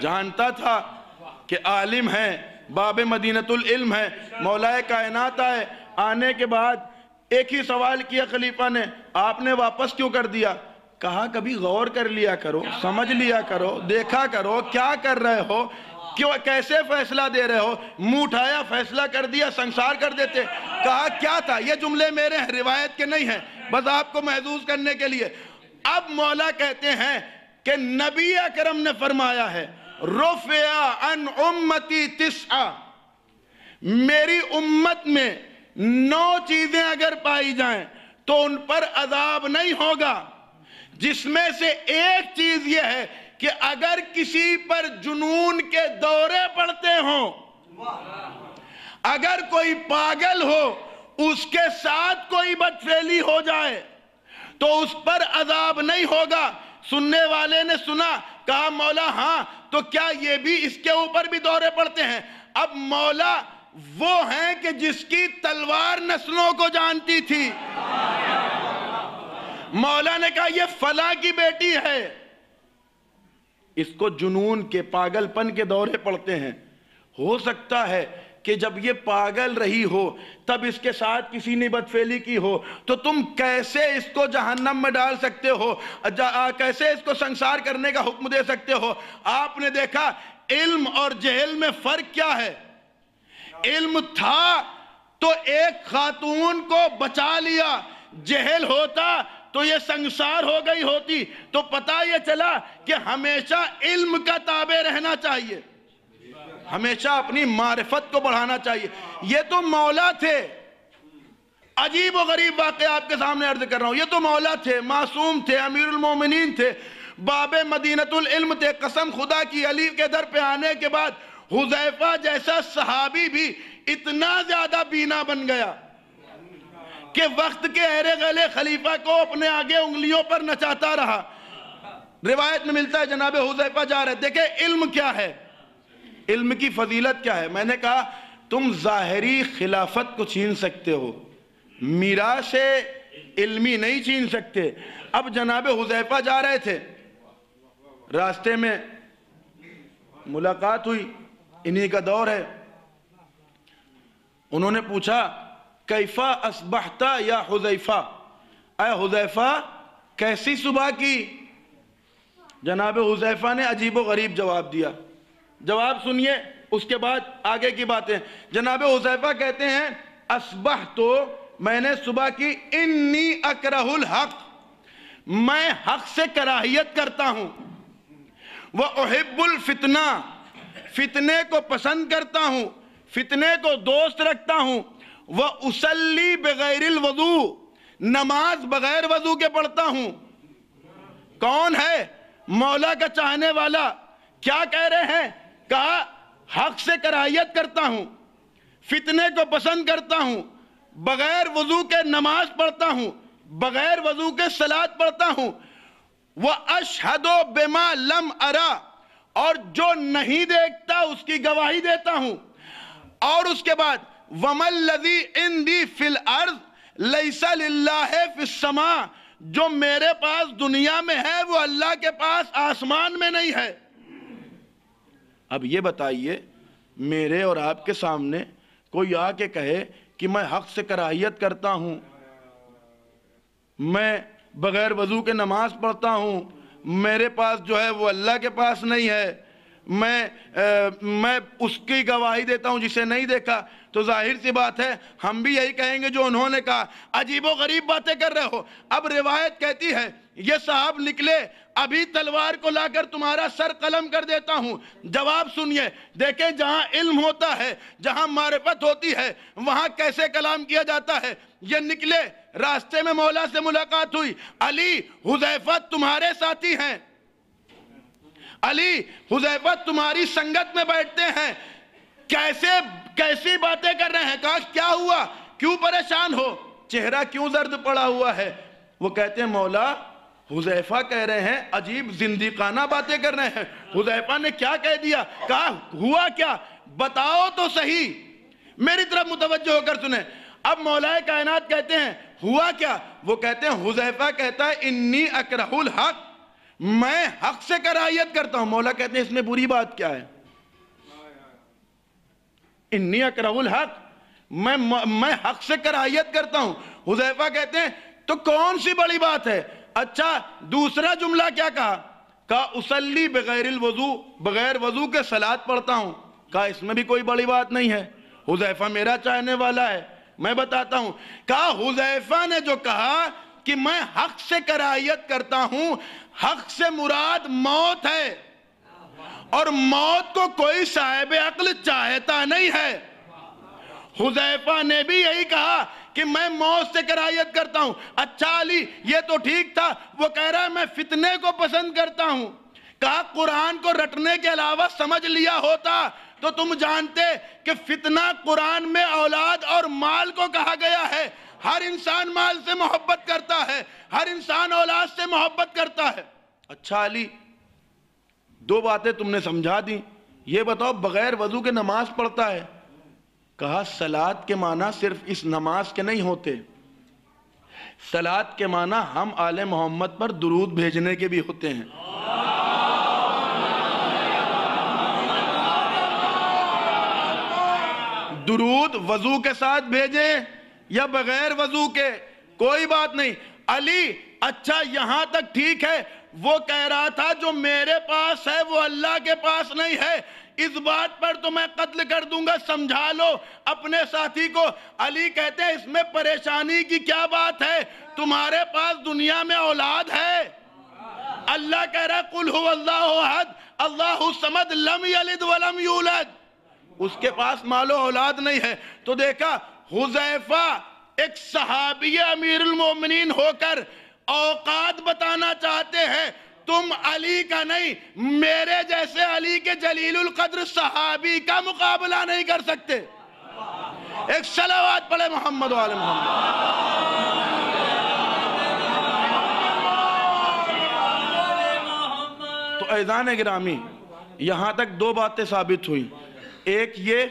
جانتا تھا کہ عالم ہے، باب مدینۃ العلم ہے، مولا کائنات آئے۔ آنے کے بعد ایک ہی سوال کیا خلیفہ نے، آپ نے واپس کیوں کر دیا؟ کہا کبھی غور کر لیا کرو، سمجھ لیا کرو، دیکھا کرو کیا کر رہے ہو، کیوں کیسے فیصلہ دے رہے ہو؟ منہ اٹھایا، فیصلہ کر دیا، سنسار کر دیتے۔ کہا کیا تھا؟ یہ جملے میرے ہیں، روایت کے نہیں ہیں، بس آپ کو محظوظ کرنے کے لیے۔ اب مولا کہتے ہیں کہ نبی اکرم نے فرمایا ہے رفع عن امتی تسعہ، میری امت میں 9 چیزیں اگر پائی جائیں تو ان پر عذاب نہیں ہوگا، جس میں سے ایک چیز یہ ہے کہ اگر کسی پر جنون کے دورے پڑتے ہوں، اگر کوئی پاگل ہو، اس کے ساتھ کوئی بدفعلی ہو جائے تو اس پر عذاب نہیں ہوگا۔ سننے والے نے سنا، کہا مولا ہاں تو کیا یہ بھی اس کے اوپر بھی دورے پڑتے ہیں؟ اب مولا وہ ہیں کہ جس کی تلوار نسلوں کو جانتی تھی۔ مولا نے کہا یہ فلاں کی بیٹی ہے، اس کو جنون کے پاگل پن کے دورے پڑتے ہیں۔ ہو سکتا ہے کہ جب یہ پاگل رہی ہو تب اس کے ساتھ کسی نے بدفعلی کی ہو، تو تم کیسے اس کو جہنم میں ڈال سکتے ہو، کیسے اس کو سنسار کرنے کا حکم دے سکتے ہو؟ آپ نے دیکھا علم اور جہل میں فرق کیا ہے۔ علم تھا تو ایک خاتون کو بچا لیا، جہل ہوتا تو یہ سنسار ہو گئی ہوتی۔ تو پتہ یہ چلا کہ ہمیشہ علم کا تابع رہنا چاہیے، ہمیشہ اپنی معرفت کو بڑھانا چاہیے۔ یہ تو مولا تھے، عجیب و غریب واقعہ آپ کے سامنے عرض کر رہا ہوں۔ یہ تو مولا تھے، معصوم تھے، امیر المومنین تھے، باب مدینۃ العلم تھے۔ قسم خدا کی علی کے در پہ آنے کے بعد حذیفہ جیسا صحابی بھی اتنا زیادہ بینا بن گیا کہ وقت کے اہرے گلے خلیفہ کو اپنے آگے انگلیوں پر نچاتا رہا۔ روایت میں ملتا ہے جناب حذیفہ جا رہے، دیکھیں علم کیا ہے، علم کی فضیلت کیا ہے۔ میں نے کہا تم ظاہری خلافت کو چھین سکتے ہو، میراث علمی نہیں چھین سکتے۔ اب جناب حذیفہ جا رہے تھے، راستے میں ملاقات ہوئی، انہی کا دور ہے۔ انہوں نے پوچھا کیفا اصبحت یا حذیفہ، اے حذیفہ کیسی صبح کی؟ جناب حذیفہ نے عجیب و غریب جواب دیا۔ جواب سنیے، اس کے بعد آگے کی باتیں۔ جناب حذیفہ کہتے ہیں اصبحت، میں نے صبح کی، انی اکرہ الحق، میں حق سے کراہیت کرتا ہوں، وَأُحِبُّ الْفِتْنَةَ، فتنے کو پسند کرتا ہوں، فتنے کو دوست رکھتا ہوں، وَأُصَلِّي بِغَيْرِ الْوُضُوءِ، نماز بغیر وضو کے پڑھتا ہوں۔ کون ہے؟ مولا کا چاہنے والا۔ کیا کہہ رہے ہیں؟ کہا حق سے کراہیت کرتا ہوں، فتنے کو پسند کرتا ہوں، بغیر وضو کے نماز پڑھتا ہوں، بغیر وضو کے صلاۃ پڑھتا ہوں، وَأَشْهَدُ بِمَا لَمْ أَرَى، اور جو نہیں دیکھتا اس کی گواہی دیتا ہوں۔ اور اس کے بعد وَمَا الَّذِي عِنْدِي فِي الْأَرْضِ لَيْسَ لِلَّهِ فِي السَّمَاءِ، جو میرے پاس دنیا میں ہے وہ اللہ کے پاس آسمان میں نہیں ہے۔ اب یہ بتائیے، میرے اور آپ کے سامنے کوئی آ کے کہے کہ میں حق سے کراہیت کرتا ہوں، میں بغیر وضو کے نماز پڑھتا ہوں، میرے پاس جو ہے وہ اللہ کے پاس نہیں ہے، میں اس کی گواہی دیتا ہوں جسے نہیں دیکھا، تو ظاہر سی بات ہے ہم بھی یہی کہیں گے جو انہوں نے کہا۔ عجیب و غریب باتیں کر رہے ہو۔ اب روایت کہتی ہے یہ صاحب نکلے، ابھی تلوار کو لا کر تمہارا سر قلم کر دیتا ہوں۔ جواب سنیے، دیکھیں جہاں علم ہوتا ہے، جہاں معرفت ہوتی ہے، وہاں کیسے کلام کیا جاتا ہے۔ یہ نکلے، راستے میں مولا سے ملاقات ہوئی، علی حذیفہ تمہارے ساتھی ہیں، علی حذیفہ تمہاری سنگت میں بیٹھتے ہیں، کیسی باتیں کر رہے ہیں؟ کہا کیا ہوا، کیوں پریشان ہو، چہرہ کیوں زرد پڑا ہوا ہے؟ وہ کہتے ہیں مولا حذیفہ کہہ رہے ہیں عجیب زندیقانہ باتیں کر رہے ہیں۔ حذیفہ نے کیا کہہ دیا؟ کہا ہوا کیا، بتاؤ تو صحیح، میری طرف متوجہ ہو کر سنیں۔ اب مولا کائنات کہتے ہیں ہوا کیا؟ وہ کہتے ہیں حذیفہ کہتا ہے انی اکرہ الحق، میں حق سے کراہیت کرتا ہوں۔ مولا کہتے ہیں اس میں بری بات کیا ہے؟ انی اکرہ الحق، میں حق سے کراہیت کرتا ہوں۔ حذیفہ کہتے ہیں تو کون سی بڑی بات ہے؟ اچھا دوسرا جملہ کیا کہا؟ کہا اصلی بغیر الوضو، بغیر وضو کے صلاۃ پڑھتا ہوں۔ کہا اس میں بھی کوئی بڑی بات نہیں ہے، حذیفہ میرا چاہنے والا ہے، میں بتاتا ہوں۔ کہا حذیفہ نے جو کہا کہ میں حق سے کراہیت کرتا ہوں، حق سے مراد موت ہے، اور موت کو کوئی صاحب عقل چاہتا نہیں ہے۔ حذیفہ نے بھی یہی کہا کہ میں موت سے کراہیت کرتا ہوں۔ اچھا علی یہ تو ٹھیک تھا، وہ کہہ رہا ہے میں فتنے کو پسند کرتا ہوں۔ کہا قرآن کو رٹنے کے علاوہ سمجھ لیا ہوتا تو تم جانتے کہ فتنہ قرآن میں اولاد اور مال کو کہا گیا ہے۔ ہر انسان مال سے محبت کرتا ہے، ہر انسان اولاد سے محبت کرتا ہے۔ اچھا علی دو باتیں تم نے سمجھا دی، یہ بتاؤ بغیر وضو کے نماز پڑھتا ہے؟ کہا صلاۃ کے معنی صرف اس نماز کے نہیں ہوتے، صلاۃ کے معنی ہم آل محمد پر درود بھیجنے کے بھی ہوتے ہیں۔ درود وضو کے ساتھ بھیجیں یا بغیر وضو کے کوئی بات نہیں۔ علی اچھا یہاں تک ٹھیک ہے، وہ کہہ رہا تھا جو میرے پاس ہے وہ اللہ کے پاس نہیں ہے، اس بات پر تو میں قتل کر دوں گا، سمجھا لو اپنے ساتھی کو۔ علی کہتے ہیں اس میں پریشانی کی کیا بات ہے، تمہارے پاس دنیا میں اولاد ہے۔ اللہ کہہ رہا ہے قل هو اللہ احد اللہ الصمد لم یلد ولم یولد، اس کے پاس مال و اولاد نہیں ہے۔ تو دیکھا حذیفہ ایک صحابی امیر المومنین ہو کر اوقات بتانا چاہتے ہیں، تم علی کا نہیں میرے جیسے علی کے جلیل القدر صحابی کا مقابلہ نہیں کر سکتے۔ ایک صلوات پڑھے محمد و آل محمد۔ تو عزیزان گرامی یہاں تک دو باتیں ثابت ہوئی، ایک یہ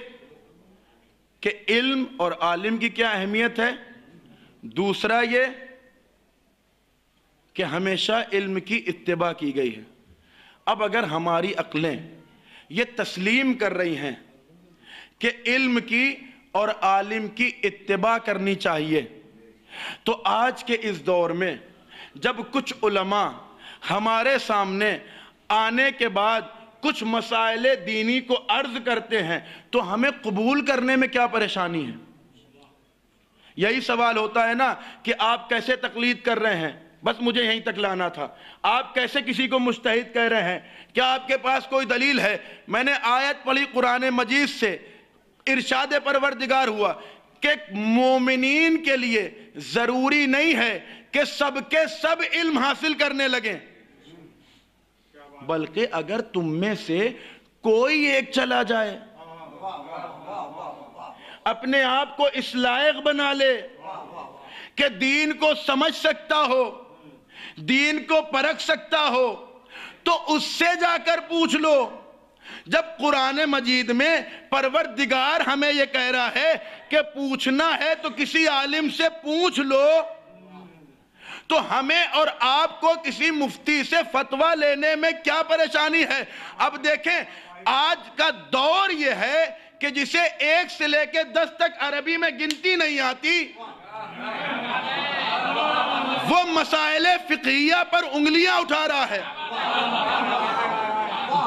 کہ علم اور عالم کی کیا اہمیت ہے، دوسرا یہ کہ ہمیشہ علم کی اتباع کی گئی ہے۔ اب اگر ہماری عقلیں یہ تسلیم کر رہی ہیں کہ علم کی اور عالم کی اتباع کرنی چاہیے، تو آج کے اس دور میں جب کچھ علماء ہمارے سامنے آنے کے بعد کچھ مسائل دینی کو عرض کرتے ہیں تو ہمیں قبول کرنے میں کیا پریشانی ہے؟ یہی سوال ہوتا ہے نا کہ آپ کیسے تقلید کر رہے ہیں، بس مجھے یہیں تک لانا تھا۔ آپ کیسے کسی کو مجتہد کہہ رہے ہیں، کیا آپ کے پاس کوئی دلیل ہے؟ میں نے آیت پڑھی قرآن مجید سے، ارشاد پروردگار ہوا کہ مومنین کے لیے ضروری نہیں ہے کہ سب کے سب علم حاصل کرنے لگیں، بلکہ اگر تم میں سے کوئی ایک چلا جائے اپنے آپ کو اس لائق بنا لے کہ دین کو سمجھ سکتا ہو، دین کو پرکھ سکتا ہو، تو اس سے جا کر پوچھ لو۔ جب قرآن مجید میں پروردگار ہمیں یہ کہہ رہا ہے کہ پوچھنا ہے تو کسی عالم سے پوچھ لو، تو ہمیں اور آپ کو کسی مفتی سے فتویٰ لینے میں کیا پریشانی ہے؟ اب دیکھیں آج کا دور یہ ہے کہ جسے 1 سے لے کے 10 تک عربی میں گنتی نہیں آتی، وہ مسائل فقہیہ پر انگلیاں اٹھا رہا ہے۔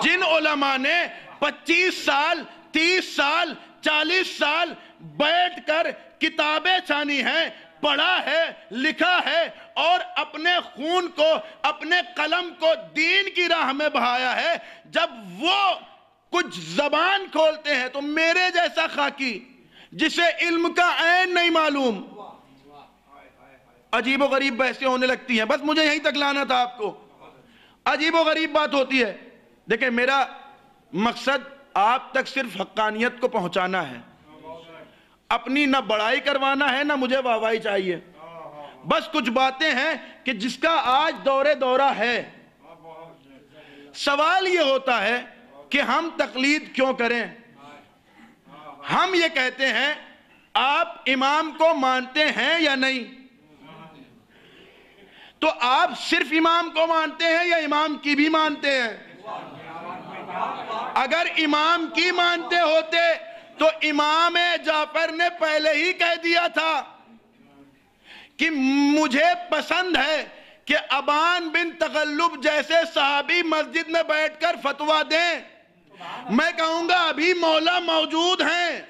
جن علماء نے 25 سال 30 سال 40 سال بیٹھ کر کتابیں چھانی ہیں، پڑھا ہے، لکھا ہے اور اپنے خون کو اپنے قلم کو دین کی راہ میں بہایا ہے، جب وہ کچھ زبان کھولتے ہیں تو میرے جیسا خاکی جسے علم کا عین نہیں معلوم، عجیب و غریب بحثیں ہونے لگتی ہیں۔ بس مجھے یہیں تک لانا تھا آپ کو، عجیب و غریب بات ہوتی ہے۔ دیکھیں میرا مقصد آپ تک صرف حقانیت کو پہنچانا ہے، اپنی نہ بڑائی کروانا ہے نہ مجھے واہوائی چاہیے۔ بس کچھ باتیں ہیں کہ جس کا آج دورہ ہے۔ سوال یہ ہوتا ہے کہ ہم تقلید کیوں کریں؟ ہم یہ کہتے ہیں آپ امام کو مانتے ہیں یا نہیں؟ تو آپ صرف امام کو مانتے ہیں یا امام کی بھی مانتے ہیں؟ اگر امام کی مانتے ہوتے تو امام جعفر نے پہلے ہی کہہ دیا تھا کہ مجھے پسند ہے کہ ابان بن تغلب جیسے صحابی مسجد میں بیٹھ کر فتویٰ دیں۔ میں کہوں گا ابھی مولا موجود ہیں۔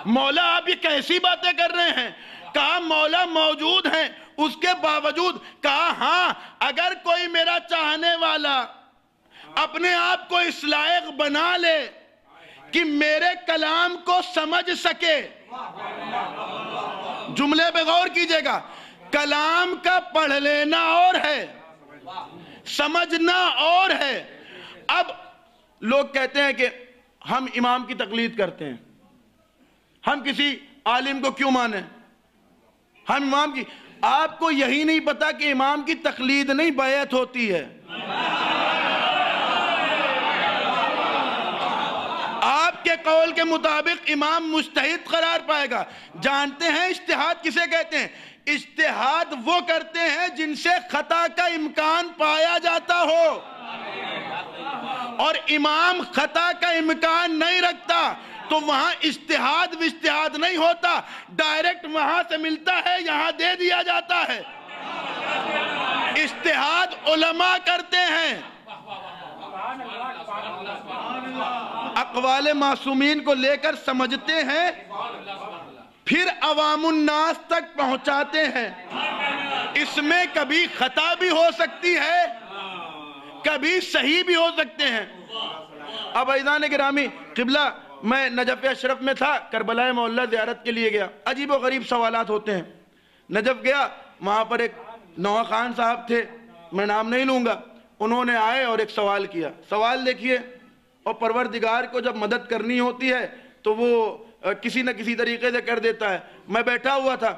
مولا آپ یہ کیسی باتیں کر رہے ہیں؟ کہا مولا موجود ہیں، اس کے باوجود کہا ہاں اگر کوئی میرا چاہنے اپنے آپ کو اس لائق بنا لے کہ میرے کلام کو سمجھ سکے. جملے پہ غور کیجئے گا. کلام کا پڑھ لینا اور ہے, سمجھنا اور ہے. اب لوگ کہتے ہیں کہ ہم امام کی تقلید کرتے ہیں, ہم کسی عالم کو کیوں مانیں, ہم امام کی. آپ کو یہی نہیں پتا کہ امام کی تقلید نہیں بیعت ہوتی ہے. آپ کے قول کے مطابق امام مجتہد قرار پائے گا. جانتے ہیں اجتہاد کسے کہتے ہیں؟ اجتہاد وہ کرتے ہیں جن سے خطا کا امکان پایا جاتا ہو, اور امام خطا کا امکان نہیں رکھتا, تو وہاں اجتہاد وجتہاد نہیں ہوتا, ڈائریکٹ وہاں سے ملتا ہے یہاں دے دیا جاتا ہے. اجتہاد علماء کرتے ہیں, اقوال معصومین کو لے کر سمجھتے ہیں, پھر عوام الناس تک پہنچاتے ہیں. اس میں کبھی خطا بھی ہو سکتی ہے, کبھی صحیح بھی ہو سکتے ہیں. اب عزیزان گرامی, قبلہ میں نجف اشرف میں تھا, کربلا معلیٰ زیارت کے لیے گیا. عجیب و غریب سوالات ہوتے ہیں. نجف گیا, وہاں پر ایک نوح خان صاحب تھے, میں نام نہیں لوں گا, انہوں نے آئے اور ایک سوال کیا. سوال دیکھیے, اور پروردگار کو جب مدد کرنی ہوتی ہے تو وہ کسی نہ کسی طریقے سے کر دیتا ہے. میں بیٹھا ہوا تھا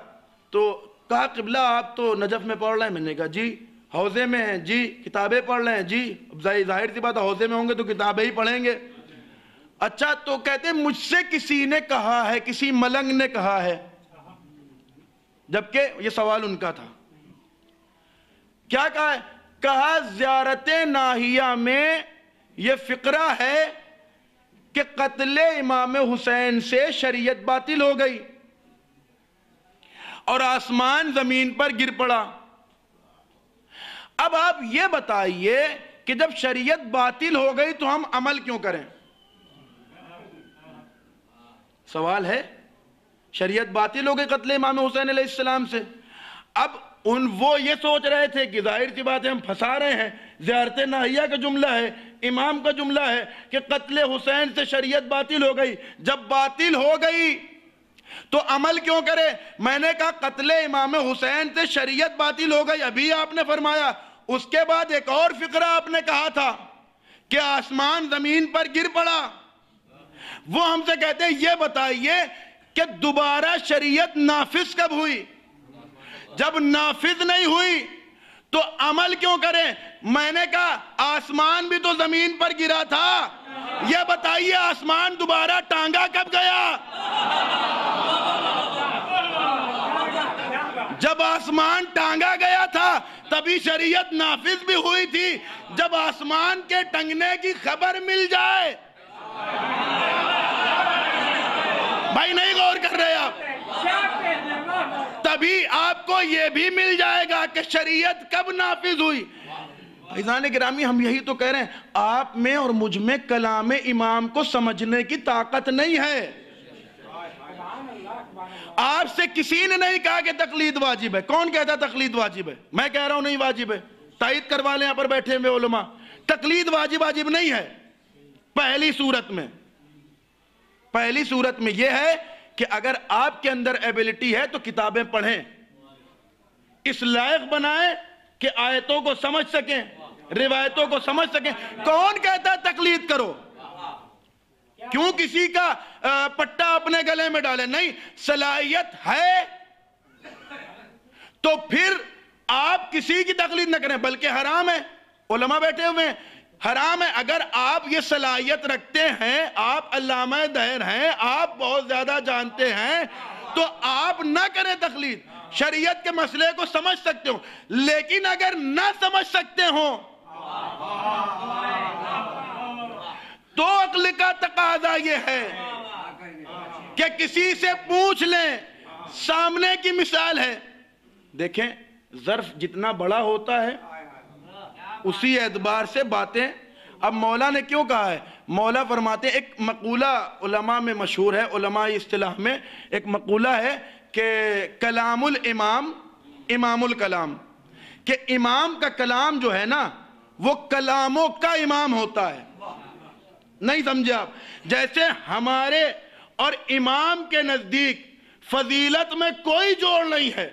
تو کہا قبلہ آپ تو نجف میں پڑھ رہے ہیں. میں نے کہا جی. حوزے میں ہیں جی. کتابیں پڑھ رہے ہیں جی. ظاہر سی بات ہے, حوزے میں ہوں گے تو کتابیں ہی پڑھیں گے. اچھا, تو کہتے ہیں مجھ سے کسی نے کہا ہے, کسی ملنگ نے کہا ہے, جبکہ یہ سوال ان کا تھا. کیا کہا ہے؟ کہا زیارت ناہیہ میں یہ فقرہ ہے کہ قتل امام حسین سے شریعت باطل ہو گئی اور آسمان زمین پر گر پڑا. اب آپ یہ بتائیے کہ جب شریعت باطل ہو گئی تو ہم عمل کیوں کریں؟ سوال ہے. شریعت باطل ہو گئی قتل امام حسین علیہ السلام سے. اب وہ یہ سوچ رہے تھے کہ ظاہر سی بات ہے ہم پھنسا رہے ہیں, زیارت ناہیہ کا جملہ ہے, امام کا جملہ ہے کہ قتل حسین سے شریعت باطل ہو گئی. جب باطل ہو گئی تو عمل کیوں کرے؟ میں نے کہا قتل امام حسین سے شریعت باطل ہو گئی, ابھی آپ نے فرمایا. اس کے بعد ایک اور فقرہ آپ نے کہا تھا کہ آسمان زمین پر گر پڑا. وہ ہم سے کہتے ہیں یہ بتائیے کہ دوبارہ شریعت نافذ کب ہوئی؟ جب نافذ نہیں ہوئی تو عمل کیوں کریں؟ میں نے کہا آسمان بھی تو زمین پر گرا تھا, یہ بتائیے آسمان دوبارہ ٹانگا کب گیا؟ جب آسمان ٹانگا گیا تھا تبھی شریعت نافذ بھی ہوئی تھی. جب آسمان کے ٹنگنے کی خبر مل جائے, بھائی نہیں غور کر رہے آپ, تبھی آپ کو یہ بھی مل جائے گا کہ شریعت کب نافذ ہوئی. عزیزان گرامی, ہم یہی تو کہہ رہے ہیں, آپ میں اور مجھ میں کلام امام کو سمجھنے کی طاقت نہیں ہے. آپ سے کسی نے نہیں کہا کہ تقلید واجب ہے. کون کہتا تقلید واجب ہے؟ میں کہہ رہا ہوں نہیں واجب ہے. تائید کروا لیں یہاں پر بیٹھے ہوئے علماء, تقلید واجب نہیں ہے. پہلی صورت میں یہ ہے کہ اگر آپ کے اندر ایبلٹی ہے تو کتابیں پڑھیں, اس لائق بنائیں کہ آیتوں کو سمجھ سکیں, روایتوں کو سمجھ سکیں. کون کہتا ہے تقلید کرو؟ کیوں کسی کا پٹا اپنے گلے میں ڈالے؟ نہیں, صلاحیت ہے تو پھر آپ کسی کی تقلید نہ کریں, بلکہ حرام ہے. علماء بیٹھے ہوئے ہیں, حرام ہے. اگر آپ یہ صلاحیت رکھتے ہیں, آپ علامہ دہر ہیں, آپ بہت زیادہ جانتے ہیں, تو آپ نہ کریں تقلید. شریعت کے مسئلے کو سمجھ سکتے ہو, لیکن اگر نہ سمجھ سکتے ہو تو عقل کا تقاضا یہ ہے کہ کسی سے پوچھ لیں. سامنے کی مثال ہے, دیکھیں ظرف جتنا بڑا ہوتا ہے اسی اعتبار سے باتیں. اب مولا نے کیوں کہا ہے؟ مولا فرماتے ہیں, ایک مقولہ علماء میں مشہور ہے, علماء اصطلاح میں ایک مقولہ ہے کہ کلام الامام امام الکلام, کہ امام کا کلام جو ہے نا وہ کلاموں کا امام ہوتا ہے. نہیں سمجھے آپ؟ جیسے ہمارے اور امام کے نزدیک فضیلت میں کوئی جوڑ نہیں ہے.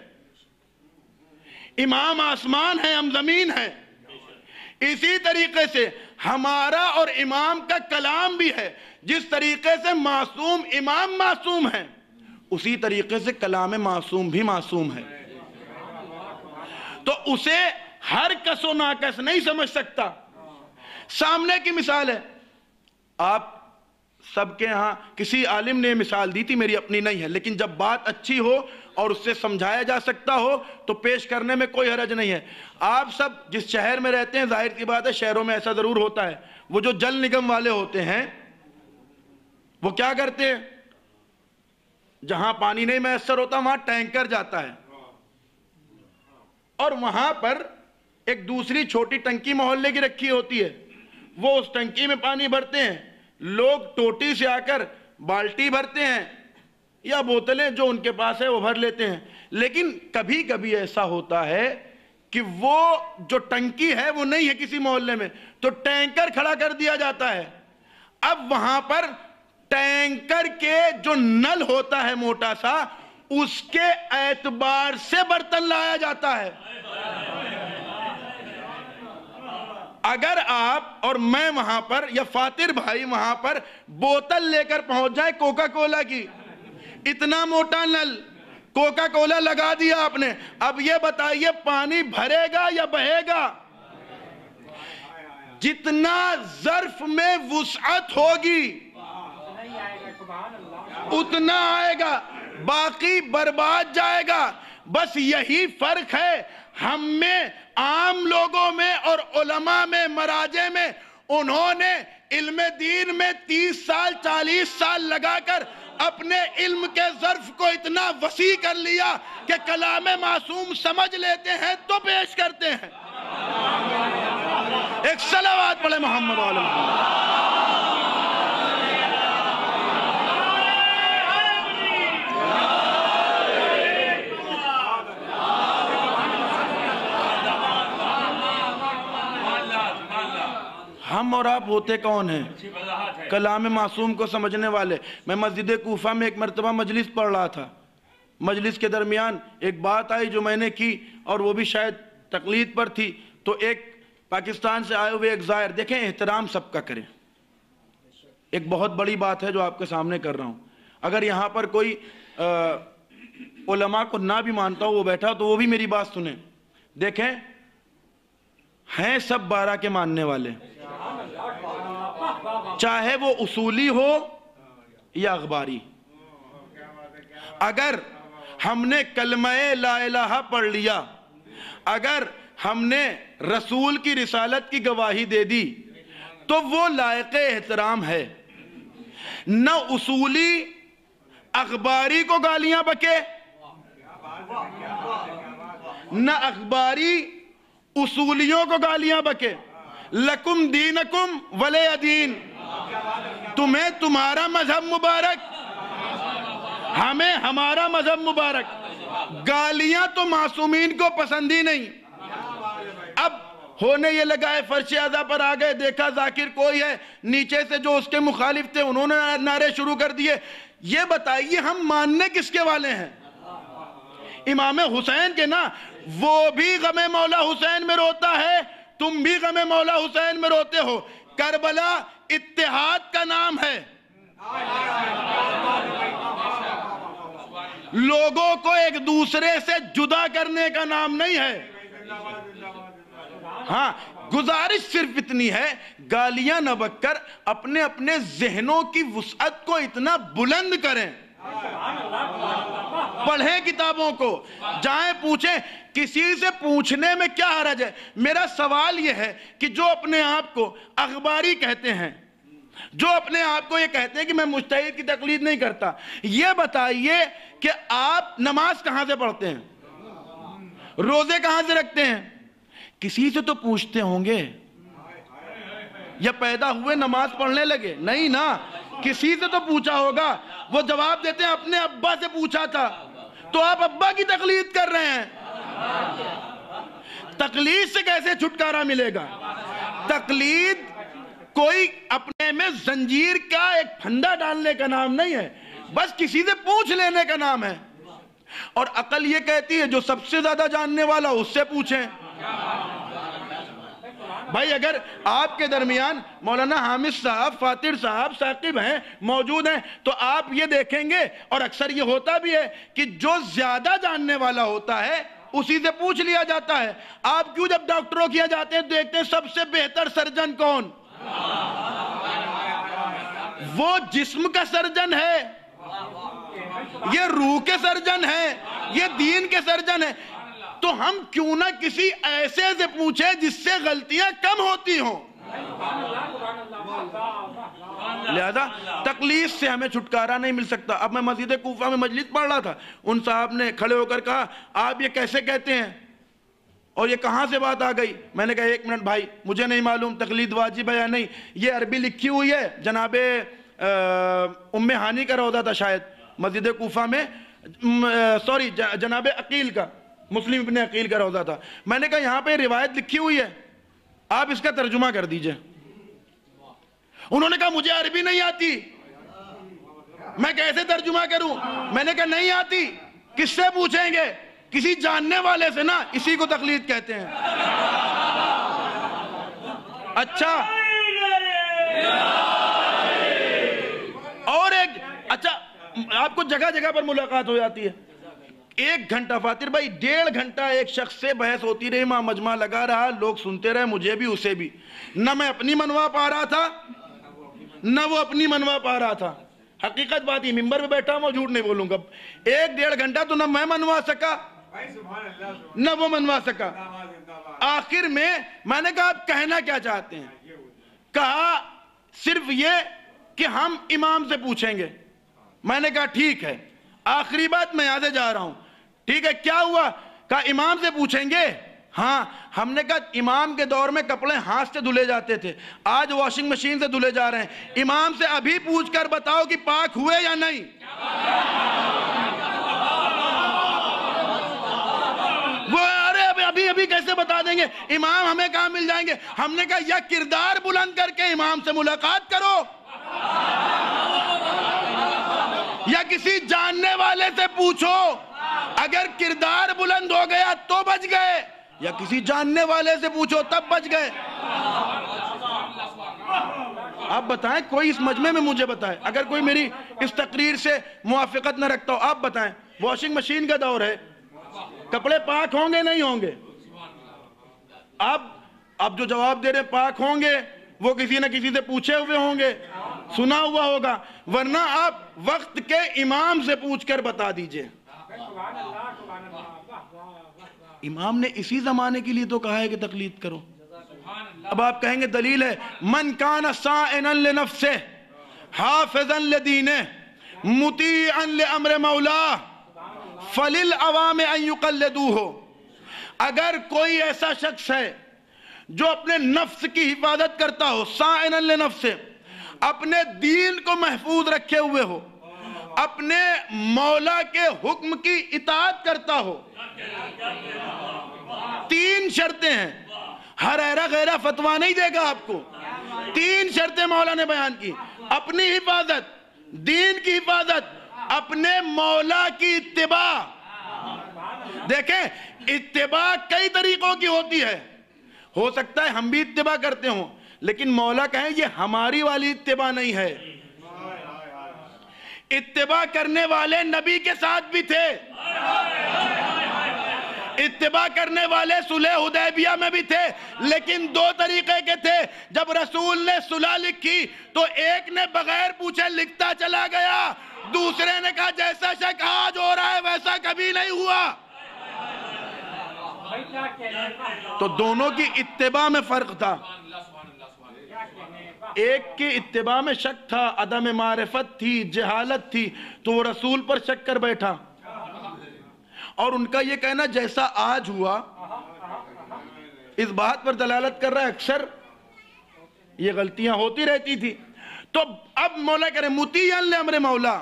امام آسمان ہے، ہم زمین ہے. اسی طریقے سے ہمارا اور امام کا کلام بھی ہے. جس طریقے سے معصوم امام معصوم ہے، اسی طریقے سے کلام معصوم بھی معصوم ہے. تو اسے ہر کس و ناکس نہیں سمجھ سکتا. سامنے کی مثال ہے، آپ سب کے ہاں کسی عالم نے مثال دی تھی، میری اپنی نہیں ہے، لیکن جب بات اچھی ہو اور اس سے سمجھایا جا سکتا ہو تو پیش کرنے میں کوئی حرج نہیں ہے. آپ سب جس شہر میں رہتے ہیں، ظاہر کی بات ہے شہروں میں ایسا ضرور ہوتا ہے، وہ جو جل نگم والے ہوتے ہیں وہ کیا کرتے ہیں؟ جہاں پانی نہیں میسر ہوتا وہاں ٹینکر جاتا ہے، اور وہاں پر ایک دوسری چھوٹی ٹنکی محلے کی رکھی ہوتی ہے. وہ اس ٹنکی میں پانی بھرتے ہیں، لوگ ٹوٹی سے آ کر بالٹی بھرتے ہیں یا بوتلیں جو ان کے پاس ہے وہ بھر لیتے ہیں. لیکن کبھی کبھی ایسا ہوتا ہے کہ وہ جو ٹنکی ہے وہ نہیں ہے کسی محلے میں، تو ٹینکر کھڑا کر دیا جاتا ہے. اب وہاں پر ٹینکر کے جو نل ہوتا ہے موٹا سا، اس کے اعتبار سے برتن لایا جاتا ہے. اگر آپ اور میں وہاں پر یا فاتر بھائی وہاں پر بوتل لے کر پہنچ جائے کوکا کولا کی، اتنا موٹا نل، کوکا کولا لگا دیا آپ نے، اب یہ بتائیے پانی بھرے گا یا بہے گا؟ جتنا ظرف میں وسعت ہوگی اتنا آئے گا، باقی برباد جائے گا. بس یہی فرق ہے ہم میں، عام لوگوں میں اور علماء میں، مراجع میں. انہوں نے علم دین میں 30 سال 40 سال لگا کر اپنے علم کے ظرف کو اتنا وسیع کر لیا کہ کلام معصوم سمجھ لیتے ہیں تو پیش کرتے ہیں. ایک صلوات پڑھے محمد علیہ محمد. ہم اور آپ ہوتے کون ہیں؟ کلام معصوم کو سمجھنے والے. میں مسجد کوفہ میں ایک مرتبہ مجلس پڑھ رہا تھا. مجلس کے درمیان ایک بات آئی جو میں نے کی، اور وہ بھی شاید تقلید پر تھی. تو ایک پاکستان سے آئے ہوئے ایک زائر، دیکھیں احترام سب کا کریں، ایک بہت بڑی بات ہے جو آپ کے سامنے کر رہا ہوں. اگر یہاں پر کوئی علماء کو نہ بھی مانتا ہو وہ بیٹھا تو وہ بھی میری بات سنیں. دیکھیں ہیں سب 12 کے ماننے والے، چاہے وہ اصولی ہو یا اخباری. اگر ہم نے کلمہ لا الہ پڑھ لیا، اگر ہم نے رسول کی رسالت کی گواہی دے دی تو وہ لائق احترام ہے. نہ اصولی اخباری کو گالیاں بکے، نہ اخباری اصولیوں کو گالیاں بکے. لکم دینکم ولی دین، تمہیں تمہارا مذہب مبارک، ہمیں ہمارا مذہب مبارک. گالیاں تو معصومین کو پسند ہی نہیں. اب ہونے یہ لگا ہے فرش اعضا پر آ گئے، دیکھا ذاکر کوئی ہے، نیچے سے جو اس کے مخالف تھے انہوں نے نعرے شروع کر دیے. یہ بتائیے ہم ماننے کس کے والے ہیں؟ امام حسین کے نا. وہ بھی غم مولا حسین میں روتا ہے، تم بھی غم مولا حسین میں روتے ہو. کربلا اتحاد کا نام ہے، لوگوں کو ایک دوسرے سے جدا کرنے کا نام نہیں ہے. ہاں گزارش صرف اتنی ہے، گالیاں نہ بک کر اپنے اپنے ذہنوں کی وسعت کو اتنا بلند کریں. پڑھیں کتابوں کو، جائیں پوچھیں. کسی سے پوچھنے میں کیا حرج ہے؟ میرا سوال یہ ہے کہ جو اپنے آپ کو اخباری کہتے ہیں، جو اپنے آپ کو یہ کہتے ہیں کہ میں مجتہد کی تقلید نہیں کرتا، یہ بتائیے کہ آپ نماز کہاں سے پڑھتے ہیں؟ روزے کہاں سے رکھتے ہیں؟ کسی سے تو پوچھتے ہوں گے، یا پیدا ہوئے نماز پڑھنے لگے؟ نہیں نا، کسی سے تو پوچھا ہوگا. وہ جواب دیتے ہیں اپنے ابا سے پوچھا تھا. تو آپ ابا کی تقلید کر رہے ہیں. تقلید سے کیسے چھٹکارا ملے گا؟ تقلید کوئی اپنے میں زنجیر کا ایک پھندا ڈالنے کا نام نہیں ہے، بس کسی سے پوچھ لینے کا نام ہے۔ اور عقل یہ کہتی ہے جو سب سے زیادہ جاننے والا اس سے پوچھیں۔ بھائی اگر آپ کے درمیان مولانا حامد صاحب، فاتر صاحب، ثاقب ہیں، موجود ہیں، تو آپ یہ دیکھیں گے، اور اکثر یہ ہوتا بھی ہے کہ جو زیادہ جاننے والا ہوتا ہے اسی سے پوچھ لیا جاتا ہے۔ آپ کیوں جب ڈاکٹروں کیا جاتے ہیں دیکھتے ہیں سب سے بہتر سرجن کون؟ وہ جسم کا سرجن ہے، یہ روح کے سرجن ہے، یہ دین کے سرجن ہے۔ تو ہم کیوں نہ کسی ایسے سے پوچھیں جس سے غلطیاں کم ہوتی ہوں۔ لہذا تقلید سے ہمیں چھٹکارا نہیں مل سکتا۔ اب میں مسجد کوفہ میں مجلس پڑھ رہا تھا، ان صاحب نے کھڑے ہو کر کہا آپ یہ کیسے کہتے ہیں اور یہ کہاں سے بات آ گئی؟ میں نے کہا ایک منٹ بھائی، مجھے نہیں معلوم تقلید واجب ہے یا نہیں، یہ عربی لکھی ہوئی ہے، جناب ام ہانی کا روضہ تھا شاید مسجد کوفہ میں، سوری جناب عقیل کا، مسلم ابن عقیل کا روضہ تھا۔ میں نے کہا یہاں پہ روایت لکھی ہوئی ہے، آپ اس کا ترجمہ کر دیجئے۔ انہوں نے کہا مجھے عربی نہیں آتی، میں کیسے ترجمہ کروں؟ میں نے کہا نہیں آتی، کس سے پوچھیں گے؟ کسی جاننے والے سے نا، اسی کو تقلید کہتے ہیں۔ اچھا اور ایک، اچھا آپ کو جگہ جگہ پر ملاقات ہو جاتی ہے، 1 گھنٹہ فاتر بھائی 1.5 گھنٹہ ایک شخص سے بحث ہوتی رہی، ماں مجمع لگا رہا، لوگ سنتے رہے، مجھے بھی اسے بھی، نہ میں اپنی منوا پا رہا تھا نہ وہ اپنی منوا پا رہا تھا۔ حقیقت بات ہی، ممبر پہ بیٹھا ہوں، جھوٹ نہیں بولوں گا، 1.5 گھنٹہ تو نہ میں منوا سکا نہ وہ منوا سکا۔ آخر میں نے کہا آپ کہنا کیا چاہتے ہیں؟ کہا صرف یہ کہ ہم امام سے پوچھیں گے۔ میں نے کہا ٹھیک ہے، آخری بات میں یہاں سے جا رہا ہوں، ٹھیک ہے کیا ہوا؟ کہا امام سے پوچھیں گے۔ ہاں، ہم نے کہا امام کے دور میں کپڑے ہاتھ سے دھلے جاتے تھے، آج واشنگ مشین سے دھلے جا رہے ہیں، امام سے ابھی پوچھ کر بتاؤ کہ پاک ہوئے یا نہیں۔ وہ ارے ابھی کیسے بتا دیں گے؟ امام ہمیں کہاں مل جائیں گے؟ ہم نے کہا یا کردار بلند کر کے امام سے ملاقات کرو، یا کسی جاننے والے سے پوچھو، اگر کردار بلند ہو گیا تو بچ گئے، یا کسی جاننے والے سے پوچھو تب بچ گئے۔ آپ بتائیں، کوئی اس مجمع میں مجھے بتائیں، اگر کوئی میری اس تقریر سے موافقت نہ رکھتا ہو، آپ بتائیں، واشنگ مشین کا دور ہے، کپڑے پاک ہوں گے نہیں ہوں گے؟ آپ جو جواب دے رہے پاک ہوں گے، وہ کسی نہ کسی سے پوچھے ہوئے ہوں گے، سنا ہوا ہوگا، ورنہ آپ وقت کے امام سے پوچھ کر بتا دیجئے۔ امام نے اسی زمانے کے لیے تو کہا ہے کہ تقلید کرو۔ اب آپ کہیں گے دلیل ہے، من کان صائنا لنفسہ حافظا لدینہ مطیعا لامر مولا فللعوام ان یقلدوہ۔ اگر کوئی ایسا شخص ہے جو اپنے نفس کی حفاظت کرتا ہو، صائنا لنفسہ، اپنے دین کو محفوظ رکھے ہوئے ہو، اپنے مولا کے حکم کی اطاعت کرتا ہو، 3 شرطیں ہیں، ہر ایرا غیرہ فتویٰ نہیں دے گا آپ کو، 3 شرطیں مولا نے بیان کی، اپنی حفاظت، دین کی حفاظت، اپنے مولا کی اتباع۔ دیکھیں اتباع کئی طریقوں کی ہوتی ہے، ہو سکتا ہے ہم بھی اتباع کرتے ہوں، لیکن مولا کہیں یہ ہماری والی اتباع نہیں ہے۔ اتباع کرنے والے نبی کے ساتھ بھی تھے، اتباع کرنے والے صلح حدیبیہ میں بھی تھے، لیکن 2 طریقے کے تھے۔ جب رسول نے صلح لکھی تو ایک نے بغیر پوچھے لکھتا چلا گیا، دوسرے نے کہا جیسا شک آج ہو رہا ہے ویسا کبھی نہیں ہوا۔ تو دونوں کی اتباع میں فرق تھا، ایک کی اتباع میں شک تھا، عدم معرفت تھی، جہالت تھی، تو وہ رسول پر شک کر بیٹھا، اور ان کا یہ کہنا جیسا آج ہوا اس بات پر دلالت کر رہا ہے اکثر یہ غلطیاں ہوتی رہتی تھی۔ تو اب مولا کہہ رہے مطیعا لامر مولا،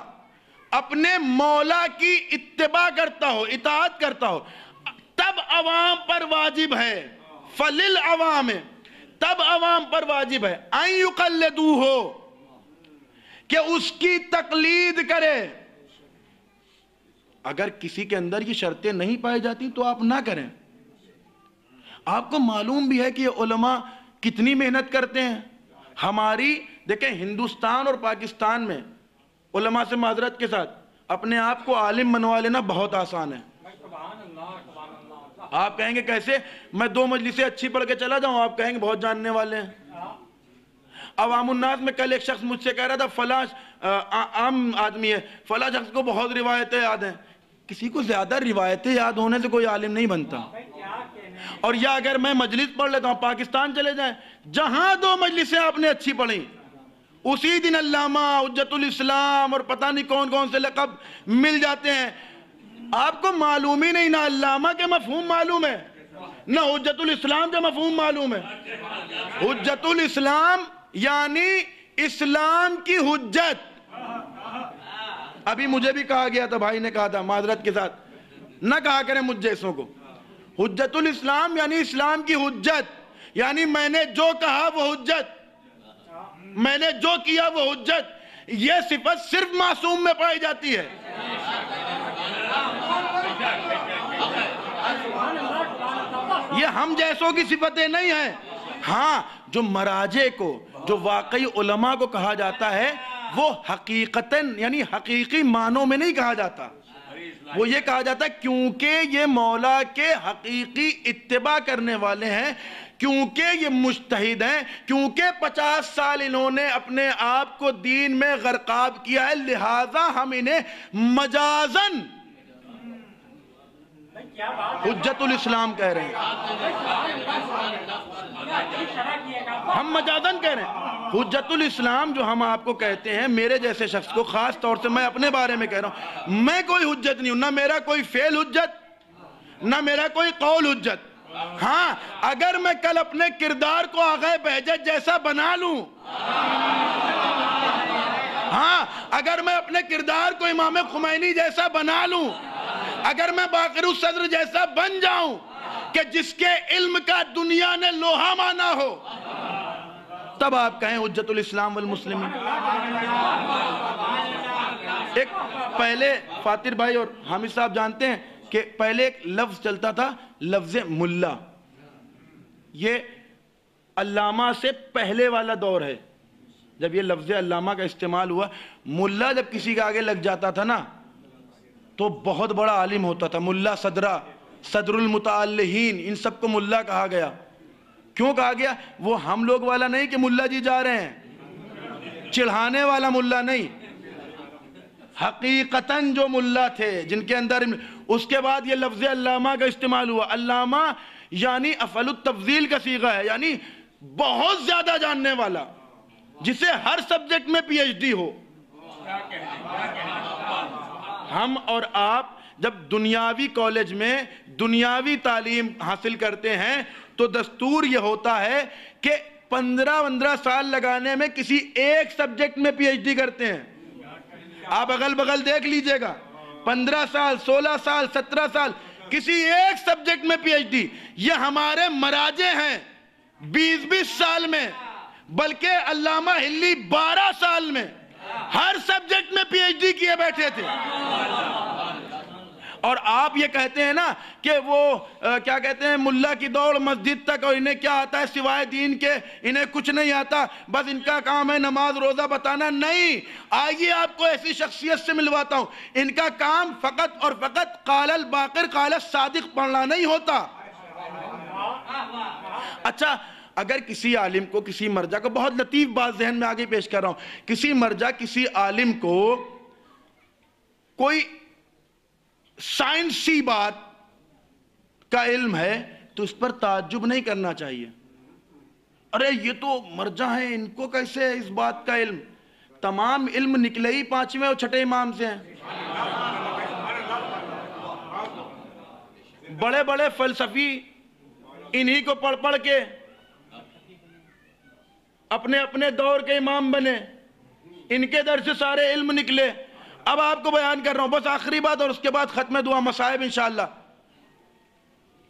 اپنے مولا کی اتباع کرتا ہو، اطاعت کرتا ہو، تب عوام پر واجب ہے، فللعوام، تب عوام پر واجب ہے ان یقلدوہ، کہ اس کی تقلید کرے۔ اگر کسی کے اندر یہ شرطیں نہیں پائی جاتی تو آپ نہ کریں۔ آپ کو معلوم بھی ہے کہ یہ علماء کتنی محنت کرتے ہیں۔ ہماری دیکھیں ہندوستان اور پاکستان میں علماء سے معذرت کے ساتھ اپنے آپ کو عالم منوا لینا بہت آسان ہے۔ آپ کہیں گے کیسے؟ میں 2 مجلسیں اچھی پڑھ کے چلا جاؤں، آپ کہیں گے بہت جاننے والے ہیں۔ عوام الناس میں کل ایک شخص مجھ سے کہہ رہا تھا فلاں عام آدمی ہے، فلاں شخص کو بہت روایتیں یاد ہیں۔ کسی کو زیادہ روایتیں یاد ہونے سے کوئی عالم نہیں بنتا۔ اور یا اگر میں مجلس پڑھ لیتا ہوں، پاکستان چلے جائیں، جہاں 2 مجلسیں آپ نے اچھی پڑھیں، اسی دن علامہ، حجت الاسلام اور پتہ نہیں کون کون سے لقب مل جاتے ہیں۔ آپ کو معلوم ہی نہیں، نہ علامہ کے مفہوم معلوم ہے، نہ حجت الاسلام کے مفہوم معلوم ہے۔ حجت الاسلام یعنی اسلام کی حجت۔ ابھی مجھے بھی کہا گیا تھا، بھائی نے کہا تھا معذرت کے ساتھ، نہ کہا کریں مجھ جیسوں کو۔ حجت الاسلام یعنی اسلام کی حجت، یعنی میں نے جو کہا وہ حجت، میں نے جو کیا وہ حجت۔ یہ صفت صرف معصوم میں پائی جاتی ہے۔ یہ ہم جیسوں کی صفتیں نہیں ہیں۔ ہاں، جو مراجع کو، جو واقعی علماء کو کہا جاتا ہے، وہ حقیقتاً یعنی حقیقی معنوں میں نہیں کہا جاتا۔ وہ یہ کہا جاتا ہے کیونکہ یہ مولا کے حقیقی اتباع کرنے والے ہیں، کیونکہ یہ مجتہد ہیں، کیونکہ 50 سال انہوں نے اپنے آپ کو دین میں غرقاب کیا ہے، لہذا ہم انہیں مجازاً حجت الاسلام کہہ رہے ہیں۔ ہم مجازاً کہہ رہے ہیں۔ حجت الاسلام جو ہم آپ کو کہتے ہیں، میرے جیسے شخص کو، خاص طور سے میں اپنے بارے میں کہہ رہا ہوں، میں کوئی حجت نہیں ہوں، نہ میرا کوئی فعل حجت، نہ میرا کوئی قول حجت۔ ہاں، اگر میں کل اپنے کردار کو آغا بہجت جیسا بنا لوں، ہاں، اگر میں اپنے کردار کو امام خمینی جیسا بنا لوں، اگر میں باقر الصدر جیسا بن جاؤں کہ جس کے علم کا دنیا نے لوہا مانا ہو، تب آپ کہیں حجت الاسلام والمسلمین۔ ایک پہلے فاتر بھائی اور حامد صاحب جانتے ہیں کہ پہلے ایک لفظ چلتا تھا، لفظ ملا۔ یہ علامہ سے پہلے والا دور ہے جب یہ لفظ علامہ کا استعمال ہوا۔ ملا جب کسی کے آگے لگ جاتا تھا نا تو بہت بڑا عالم ہوتا تھا۔ ملا صدرہ، صدر المتعلہین، ان سب کو ملا کہا گیا۔ کیوں کہا گیا؟ وہ ہم لوگ والا نہیں کہ ملا جی جا رہے ہیں، چڑھانے والا ملا نہیں، حقیقتاً جو ملا تھے جن کے اندر۔ اس کے بعد یہ لفظ علامہ کا استعمال ہوا۔ علامہ یعنی افعل التفضیل کا صیغہ ہے، یعنی بہت زیادہ جاننے والا، جسے ہر سبجیکٹ میں پی ایچ ڈی ہو۔ ہم اور آپ جب دنیاوی کالج میں دنیاوی تعلیم حاصل کرتے ہیں تو دستور یہ ہوتا ہے کہ 15 سال لگانے میں کسی ایک سبجیکٹ میں پی ایچ ڈی کرتے ہیں۔ آپ اگل بغل دیکھ لیجئے گا، 15 سال، 16 سال، 17 سال، کسی ایک سبجیکٹ میں پی ایچ ڈی۔ یہ ہمارے مراجع ہیں 20 سال میں، بلکہ علامہ ہلی 12 سال میں ہر سبجیکٹ میں پی ایچ ڈی کیے بیٹھے تھے۔ اور آپ یہ کہتے ہیں نا کہ وہ کیا کہتے ہیں، ملا کی دوڑ مسجد تک، اور انہیں کیا آتا ہے سوائے دین کے، انہیں کچھ نہیں آتا، بس ان کا کام ہے نماز روزہ بتانا۔ نہیں، آئیے آپ کو ایسی شخصیت سے ملواتا ہوں، ان کا کام فقط اور فقط قال الباقر قال الصادق پڑھنا نہیں ہوتا۔ اچھا، اگر کسی عالم کو، کسی مرجع کو، بہت لطیف بات ذہن میں آگے پیش کر رہا ہوں، کسی مرجع، کسی عالم کو کوئی سائنسی بات کا علم ہے تو اس پر تعجب نہیں کرنا چاہیے۔ ارے یہ تو مرجع ہیں، ان کو کیسے اس بات کا علم؟ تمام علم نکلے ہی 5ویں اور 6ٹھے امام سے ہیں۔ بڑے بڑے فلسفی انہی کو پڑھ پڑھ کے اپنے اپنے دور کے امام بنے، ان کے در سے سارے علم نکلے۔ اب آپ کو بیان کر رہا ہوں، بس آخری بات اور اس کے بعد ختم دعا مصائب انشاءاللہ۔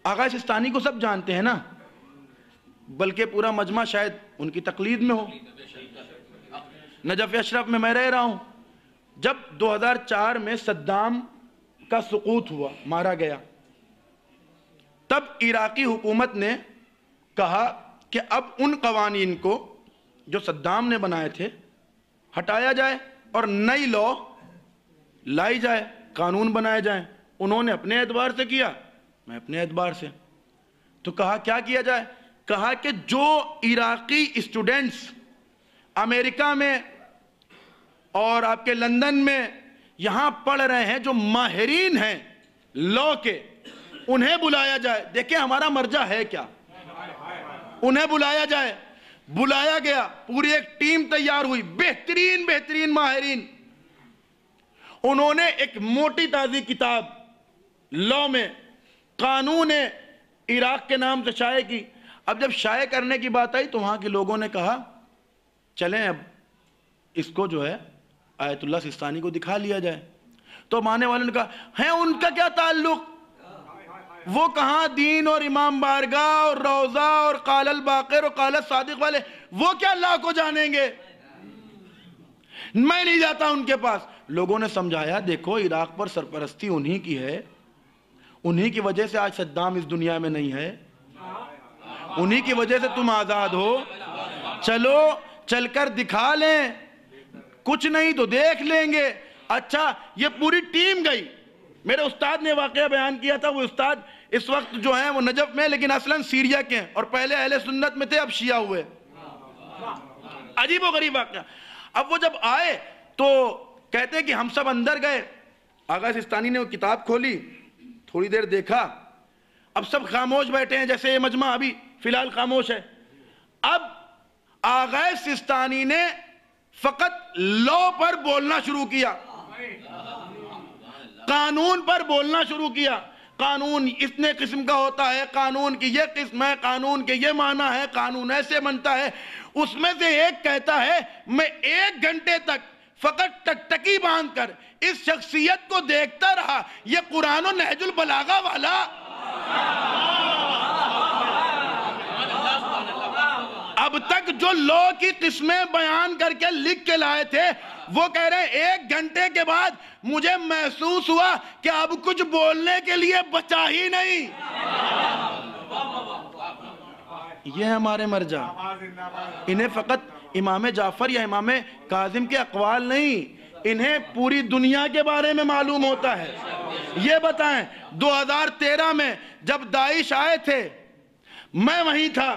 آغا سستانی کو سب جانتے ہیں نا، بلکہ پورا مجمع شاید ان کی تقلید میں ہو. نجف اشرف میں میں رہ رہا ہوں. جب 2004 میں صدام کا سقوط ہوا، مارا گیا، تب عراقی حکومت نے کہا کہ اب ان قوانین کو جو صدام نے بنائے تھے ہٹایا جائے اور نئی لا لائی جائے، قانون بنائے جائیں. انہوں نے اپنے اعتبار سے کیا، میں اپنے اعتبار سے. تو کہا کیا کیا جائے؟ کہا کہ جو عراقی اسٹوڈنٹس امریکہ میں اور آپ کے لندن میں یہاں پڑھ رہے ہیں، جو ماہرین ہیں لا کے، انہیں بلایا جائے. دیکھیں ہمارا مرجع ہے کیا، انہیں بلایا جائے. بلایا گیا، پوری ایک ٹیم تیار ہوئی، بہترین ماہرین. انہوں نے ایک موٹی تازی کتاب لا میں قانون عراق کے نام سے شائع کی. اب جب شائع کرنے کی بات آئی تو وہاں کے لوگوں نے کہا چلیں اب اس کو جو ہے آیت اللہ سستانی کو دکھا لیا جائے. تو ماننے والوں نے کہا ہے ان کا کیا تعلق، وہ کہاں دین اور امام بارگاہ اور روضہ اور قال الباقر اور قال الصادق والے، وہ کیا اللہ کو جانیں گے، میں نہیں جاتا ان کے پاس. لوگوں نے سمجھایا دیکھو عراق پر سرپرستی انہی کی ہے، انہی کی وجہ سے آج صدام اس دنیا میں نہیں ہے، انہی کی وجہ سے تم آزاد ہو. چلو چل کر دکھا لیں، کچھ نہیں تو دیکھ لیں گے. اچھا یہ پوری ٹیم گئی. میرے استاد نے واقعہ بیان کیا تھا، وہ استاد اس وقت جو ہیں وہ نجف میں لیکن اصلاً سیریا کے ہیں، اور پہلے اہل سنت میں تھے، اب شیعہ ہوئے. عجیب و غریب واقعہ. اب وہ جب آئے تو کہتے ہیں کہ ہم سب اندر گئے، آغا سستانی نے وہ کتاب کھولی، تھوڑی دیر دیکھا، اب سب خاموش بیٹھے ہیں جیسے یہ مجمع ابھی فی الحال خاموش ہے. اب آغا سستانی نے فقط لا پر بولنا شروع کیا، قانون پر بولنا شروع کیا. قانون اتنے قسم کا ہوتا ہے، قانون کی یہ قسم ہے، قانون کے یہ معنی ہے، قانون ایسے بنتا ہے. اس میں سے ایک کہتا ہے میں 1 گھنٹے تک فقط ٹکٹکی باندھ کر اس شخصیت کو دیکھتا رہا، یہ قرآن و نہج البلاغہ والا. اب تک جو لا کی قسمیں بیان کر کے لکھ کے لائے تھے وہ کہہ رہے ہیں 1 گھنٹے کے بعد مجھے محسوس ہوا کہ اب کچھ بولنے کے لیے بچا ہی نہیں. یہ ہمارے مرجع. انہیں فقط امام جعفر یا امام کاظم کے اقوال نہیں، انہیں پوری دنیا کے بارے میں معلوم ہوتا ہے. یہ بتائیں 2013 میں جب داعش آئے تھے، میں وہیں تھا،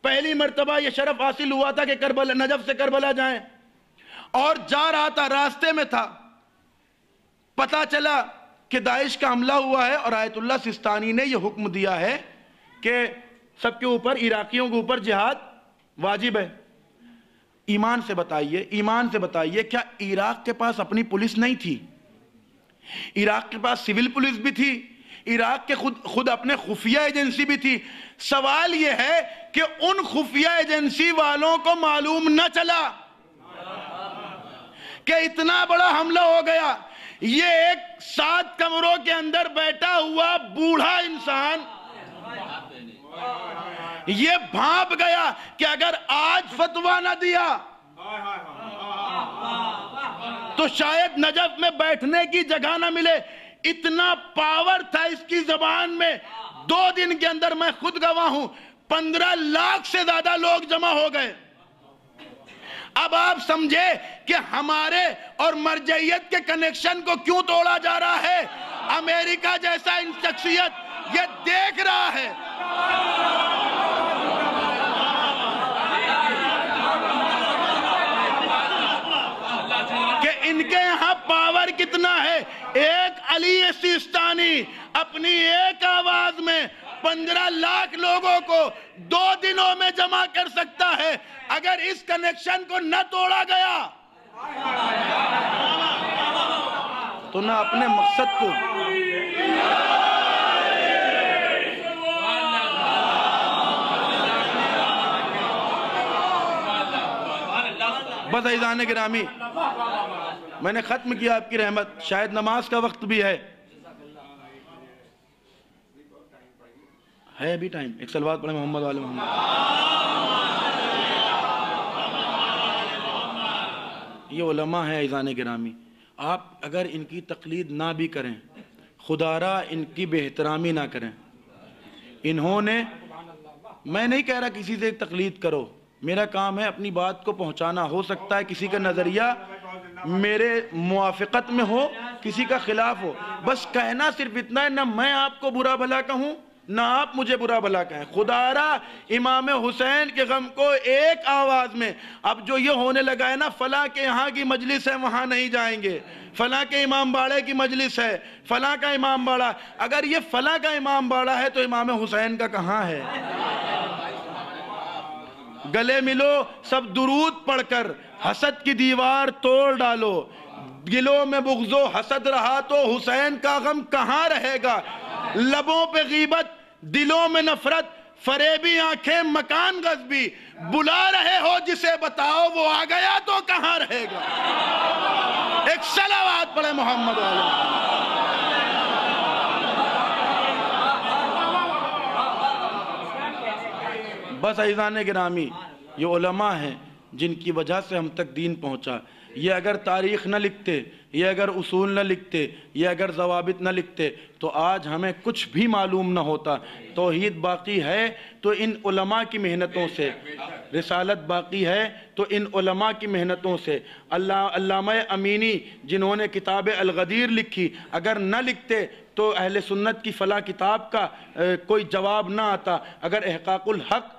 پہلی مرتبہ یہ شرف حاصل ہوا تھا کہ کربلا، نجف سے کربلا جائیں، اور جا رہا تھا، راستے میں تھا، پتا چلا کہ داعش کا حملہ ہوا ہے اور آیت اللہ سستانی نے یہ حکم دیا ہے کہ سب کے اوپر، عراقیوں کے اوپر جہاد واجب ہے. ایمان سے بتائیے کیا عراق کے پاس اپنی پولیس نہیں تھی؟ عراق کے پاس سول پولیس بھی تھی، عراق کے خود اپنے خفیہ ایجنسی بھی تھی. سوال یہ ہے کہ ان خفیہ ایجنسی والوں کو معلوم نہ چلا کہ اتنا بڑا حملہ ہو گیا. یہ ایک 7 کمروں کے اندر بیٹھا ہوا بوڑھا انسان یہ بھانپ گیا کہ اگر آج فتویٰ نہ دیا تو شاید نجف میں بیٹھنے کی جگہ نہ ملے. اتنا پاور تھا اس کی زبان میں. 2 دن کے اندر میں خود گواہ ہوں 15 لاکھ سے زیادہ لوگ جمع ہو گئے. اب آپ سمجھے کہ ہمارے اور مرجعیت کے کنیکشن کو کیوں توڑا جا رہا ہے. امریکہ جیسا ان شخصیت یہ دیکھ رہا ہے. کہ ان کے یہاں پاور کتنا ہے. ایک علی سیستانی اپنی ایک آواز میں 15 لاکھ لوگوں کو 2 دنوں میں جمع کر سکتا ہے. اگر اس کنیکشن کو نہ توڑا گیا تو نہ اپنے مقصد کو بس عزیزان گرامی، میں نے ختم کیا آپ کی رحمت، شاید نماز کا وقت بھی ہے. ہے ابھی ٹائم؟ ایک صلوات پڑھیں محمد والے محمد. یہ علماء ہیں عزیزان گرامی، آپ اگر ان کی تقلید نہ بھی کریں، خدا را ان کی بے احترامی نہ کریں. انہوں نے، میں نہیں کہہ رہا کسی سے تقلید کرو، میرا کام ہے اپنی بات کو پہنچانا. ہو سکتا ہے کسی کا نظریہ میرے موافقت میں ہو، کسی کا خلاف ہو، بس کہنا صرف اتنا ہے، نہ میں آپ کو برا بھلا کہوں نہ آپ مجھے برا بھلا کہیں. خدا را امام حسین کے غم کو ایک آواز میں، اب جو یہ ہونے لگا ہے نا، فلاں کے یہاں کی مجلس ہے وہاں نہیں جائیں گے، فلاں کے امام باڑے کی مجلس ہے، فلاں کا امام باڑہ، اگر یہ فلاں کا امام باڑہ ہے تو امام حسین کا کہاں ہے؟ گلے ملو سب درود پڑھ کر، حسد کی دیوار توڑ ڈالو. دلوں میں بغض و حسد رہا تو حسین کا غم کہاں رہے گا؟ لبوں پہ غیبت، دلوں میں نفرت، فریبی آنکھیں مکان غضبی، بلا رہے ہو جسے بتاؤ وہ آ گیا تو کہاں رہے گا؟ ایک صلوات پڑھے محمد والے. بس عزیزان گرامی، یہ علماء ہیں جن کی وجہ سے ہم تک دین پہنچا. یہ اگر تاریخ نہ لکھتے، یہ اگر اصول نہ لکھتے، یہ اگر ضوابط نہ لکھتے تو آج ہمیں کچھ بھی معلوم نہ ہوتا. توحید باقی ہے تو ان علماء کی محنتوں سے، رسالت باقی ہے تو ان علماء کی محنتوں سے. علامہ امینی جنہوں نے کتاب الغدیر لکھی، اگر نہ لکھتے تو اہل سنت کی فلاں کتاب کا کوئی جواب نہ آتا. اگر احقاق الحق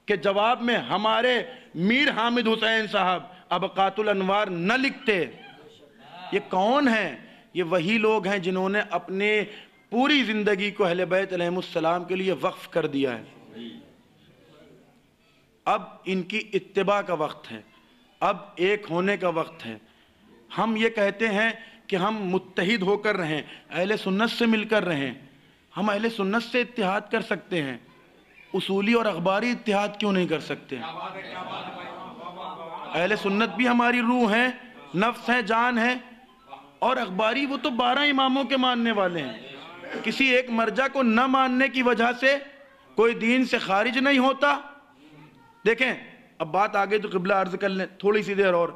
کے جواب میں ہمارے میر حامد حسین صاحب ابقات الانوار نہ لکھتے. یہ کون ہیں؟ یہ وہی لوگ ہیں جنہوں نے اپنے پوری زندگی کو اہل بیت علیہ السلام کے لیے وقف کر دیا ہے. اب ان کی اتباع کا وقت ہے، اب ایک ہونے کا وقت ہے. ہم یہ کہتے ہیں کہ ہم متحد ہو کر رہیں، اہل سنت سے مل کر رہیں. ہم اہل سنت سے اتحاد کر سکتے ہیں، اصولی اور اخباری اتحاد کیوں نہیں کر سکتے؟ اہل سنت بھی ہماری روح ہیں، نفس ہے، جان ہے، اور اخباری وہ تو 12 اماموں کے ماننے والے ہیں. کسی ایک مرجع کو نہ ماننے کی وجہ سے کوئی دین سے خارج نہیں ہوتا. دیکھیں اب بات آگے تو قبلہ عرض کر لیں تھوڑی سی دیر اور.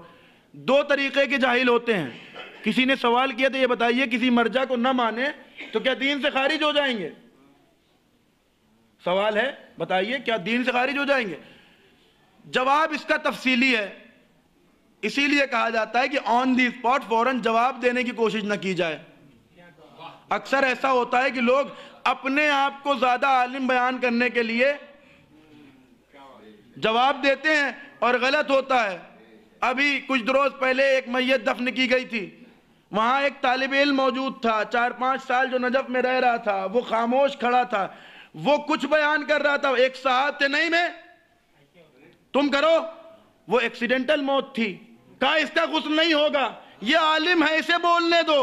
2 طریقے کے جاہل ہوتے ہیں. کسی نے سوال کیا تو یہ بتائیے کسی مرجع کو نہ مانے تو کیا دین سے خارج ہو جائیں گے؟ سوال ہے، بتائیے کیا دین سے خارج ہو جائیں گے؟ جواب اس کا تفصیلی ہے، اسی لیے کہا جاتا ہے کہ آن دی اسپاٹ فوراً جواب دینے کی کوشش نہ کی جائے. اکثر ایسا ہوتا ہے کہ لوگ اپنے آپ کو زیادہ عالم بیان کرنے کے لیے جواب دیتے ہیں اور غلط ہوتا ہے. ابھی کچھ روز پہلے ایک میت دفن کی گئی تھی، وہاں ایک طالب علم موجود تھا 4-5 سال جو نجف میں رہ رہا تھا، وہ خاموش کھڑا تھا، وہ کچھ بیان کر رہا تھا. ایک صاحب تھے، نہیں میں تم کرو، وہ ایکسیڈنٹل موت تھی، کہا اس کا غسل نہیں ہوگا، یہ عالم ہے اسے بولنے دو.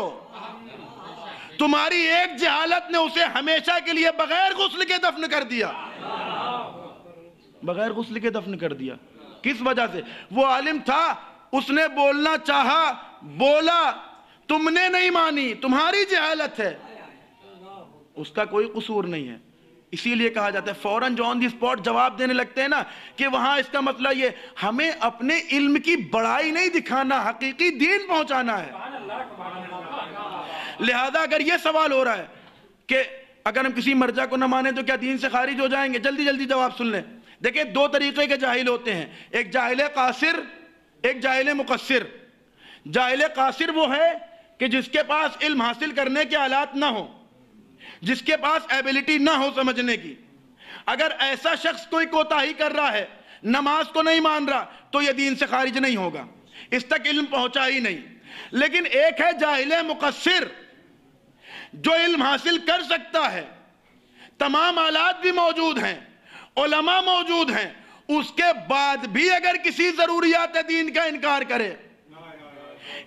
تمہاری ایک جہالت نے اسے ہمیشہ کے لیے بغیر غسل کے دفن کر دیا، بغیر غسل کے دفن کر دیا. کس وجہ سے؟ وہ عالم تھا، اس نے بولنا چاہا، بولا، تم نے نہیں مانی، تمہاری جہالت ہے، اس کا کوئی قصور نہیں ہے. اسی لیے کہا جاتا ہے فوراً جو آن دی اسپاٹ جواب دینے لگتے ہیں نا کہ وہاں اس کا مسئلہ یہ، ہمیں اپنے علم کی بڑائی نہیں دکھانا، حقیقی دین پہنچانا ہے. لہذا اگر یہ سوال ہو رہا ہے کہ اگر ہم کسی مرجع کو نہ مانیں تو کیا دین سے خارج ہو جائیں گے، جلدی جلدی جواب سن لیں. دیکھیں 2 طریقے کے جاہل ہوتے ہیں، ایک جاہل قاصر، ایک جاہل مقصر. جاہل قاصر وہ ہے کہ جس کے پاس علم حاصل کرنے کے آلات نہ ہوں، جس کے پاس ایبیلٹی نہ ہو سمجھنے کی. اگر ایسا شخص کوئی کوتاہی کر رہا ہے، نماز کو نہیں مان رہا، تو یہ دین سے خارج نہیں ہوگا، اس تک علم پہنچا ہی نہیں. لیکن ایک ہے جاہل مقصر، جو علم حاصل کر سکتا ہے، تمام آلات بھی موجود ہیں، علماء موجود ہیں، اس کے بعد بھی اگر کسی ضروریات دین کا انکار کرے،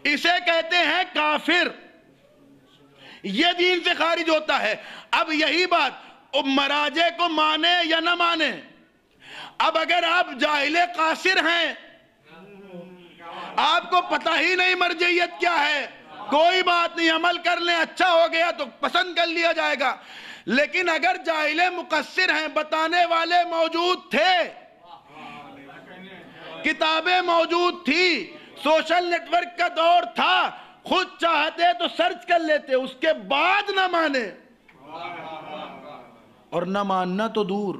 اسے کہتے ہیں کافر، یہ دین سے خارج ہوتا ہے. اب یہی بات مراجع کو مانے یا نہ مانے، اب اگر آپ جاہل قاصر ہیں، آپ کو پتہ ہی نہیں مرجعیت کیا ہے، کوئی بات نہیں، عمل کر لیں، اچھا ہو گیا تو پسند کر لیا جائے گا. لیکن اگر جاہل مقصر ہیں، بتانے والے موجود تھے، کتابیں موجود تھی، سوشل نیٹ ورک کا دور تھا، خود چاہتے تو سرچ کر لیتے، اس کے بعد نہ مانے، اور نہ ماننا تو دور،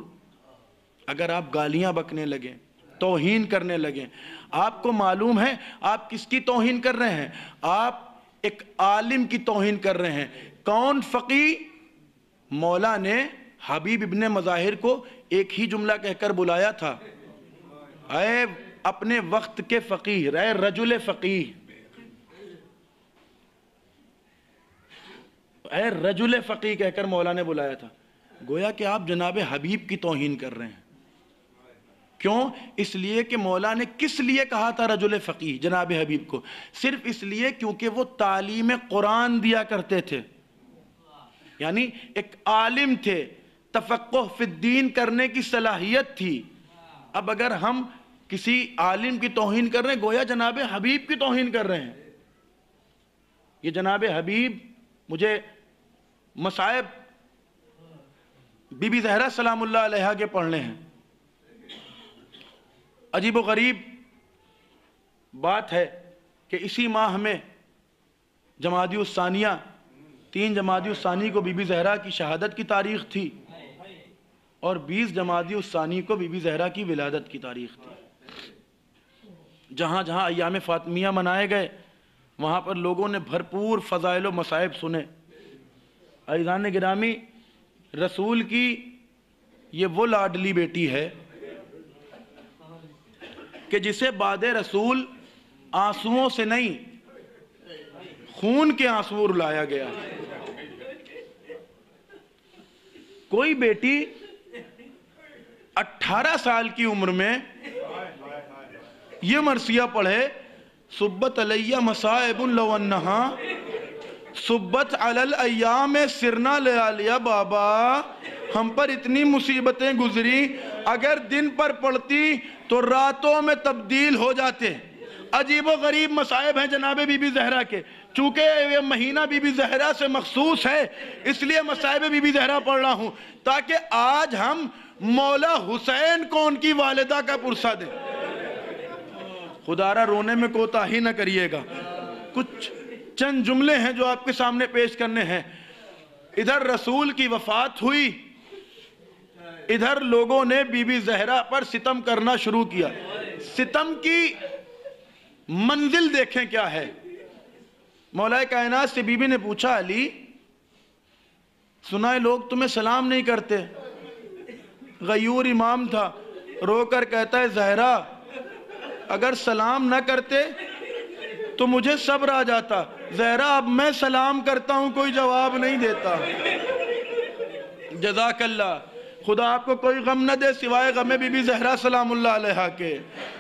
اگر آپ گالیاں بکنے لگیں، توہین کرنے لگیں، آپ کو معلوم ہے آپ کس کی توہین کر رہے ہیں؟ آپ ایک عالم کی توہین کر رہے ہیں۔ کون فقی؟ مولا نے حبیب ابن مظاہر کو ایک ہی جملہ کہہ کر بلایا تھا، اے اپنے وقت کے فقیہ، اے رجل فقیہ، اے رجل فقیہ کہہ کر مولا نے بلایا تھا۔ گویا کہ آپ جناب حبیب کی توہین کر رہے ہیں۔ کیوں؟ اس لیے کہ مولا نے کس لیے کہا تھا رجل فقیہ جناب حبیب کو؟ صرف اس لیے کیونکہ وہ تعلیم قرآن دیا کرتے تھے، یعنی ایک عالم تھے، تفقہ فی الدین کرنے کی صلاحیت تھی۔ اب اگر ہم کسی عالم کی توہین کر رہے ہیں، گویا جناب حبیب کی توہین کر رہے ہیں۔ یہ جناب حبیب، مجھے مصائب بی بی زہرا سلام اللہ علیہا کے پڑھنے ہیں۔ عجیب و غریب بات ہے کہ اسی ماہ میں جمادی الثانیہ 3 جمادی الثانی کو بی بی زہرا کی شہادت کی تاریخ تھی، اور 20 جمادی الثانی کو بی بی زہرا کی ولادت کی تاریخ تھی۔ جہاں جہاں ایام فاطمیہ منائے گئے، وہاں پر لوگوں نے بھرپور فضائل و مصائب سنے۔ عزیزان گرامی، رسول کی یہ وہ لاڈلی بیٹی ہے کہ جسے بعد رسول آنسوؤں سے نہیں، خون کے آنسو رلایا گیا۔ کوئی بیٹی 18 سال کی عمر میں یہ مرثیہ پڑھے، صبت علیہ مصائب لو انہا صبت علی الایام سرنا لیالیا، بابا ہم پر اتنی مصیبتیں گزری، اگر دن پر پڑھتی تو راتوں میں تبدیل ہو جاتے۔ عجیب و غریب مصائب ہیں جناب بی بی زہرا کے۔ چونکہ یہ مہینہ بی بی زہرا سے مخصوص ہے، اس لیے مصائب بی بی زہرا پڑھ رہا ہوں، تاکہ آج ہم مولا حسین کو ان کی والدہ کا پرسہ دیں۔ خدارہ رونے میں کوتاہی نہ کریے گا، کچھ چند جملے ہیں جو آپ کے سامنے پیش کرنے ہیں۔ ادھر رسول کی وفات ہوئی، ادھر لوگوں نے بی بی زہرا پر ستم کرنا شروع کیا۔ ستم کی منزل دیکھیں کیا ہے۔ مولا کائنات سے بی بی نے پوچھا، علی سنا ہے لوگ تمہیں سلام نہیں کرتے۔ غیور امام تھا، رو کر کہتا ہے زہرا اگر سلام نہ کرتے تو مجھے صبر آ جاتا، زہرا اب میں سلام کرتا ہوں کوئی جواب نہیں دیتا۔ جزاک اللہ، خدا آپ کو کوئی غم نہ دے سوائے غم بی بی زہرا سلام اللہ علیہا کے،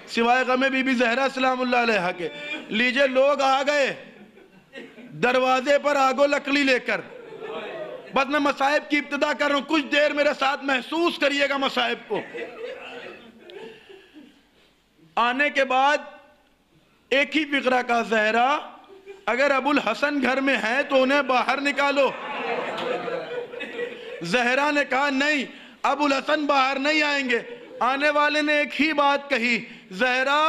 سوائے غم بی بی زہرا سلام اللہ علیہا کے۔ لیجئے لوگ آ گئے دروازے پر آگ و لکڑی لے کر۔ بس میں مصائب کی ابتدا کر رہا ہوں، کچھ دیر میرے ساتھ محسوس کریے گا مصائب کو۔ آنے کے بعد ایک ہی فقرہ کا، زہرا اگر ابو الحسن گھر میں ہے تو انہیں باہر نکالو۔ زہرا نے کہا نہیں، ابو الحسن باہر نہیں آئیں گے۔ آنے والے نے ایک ہی بات کہی، زہرا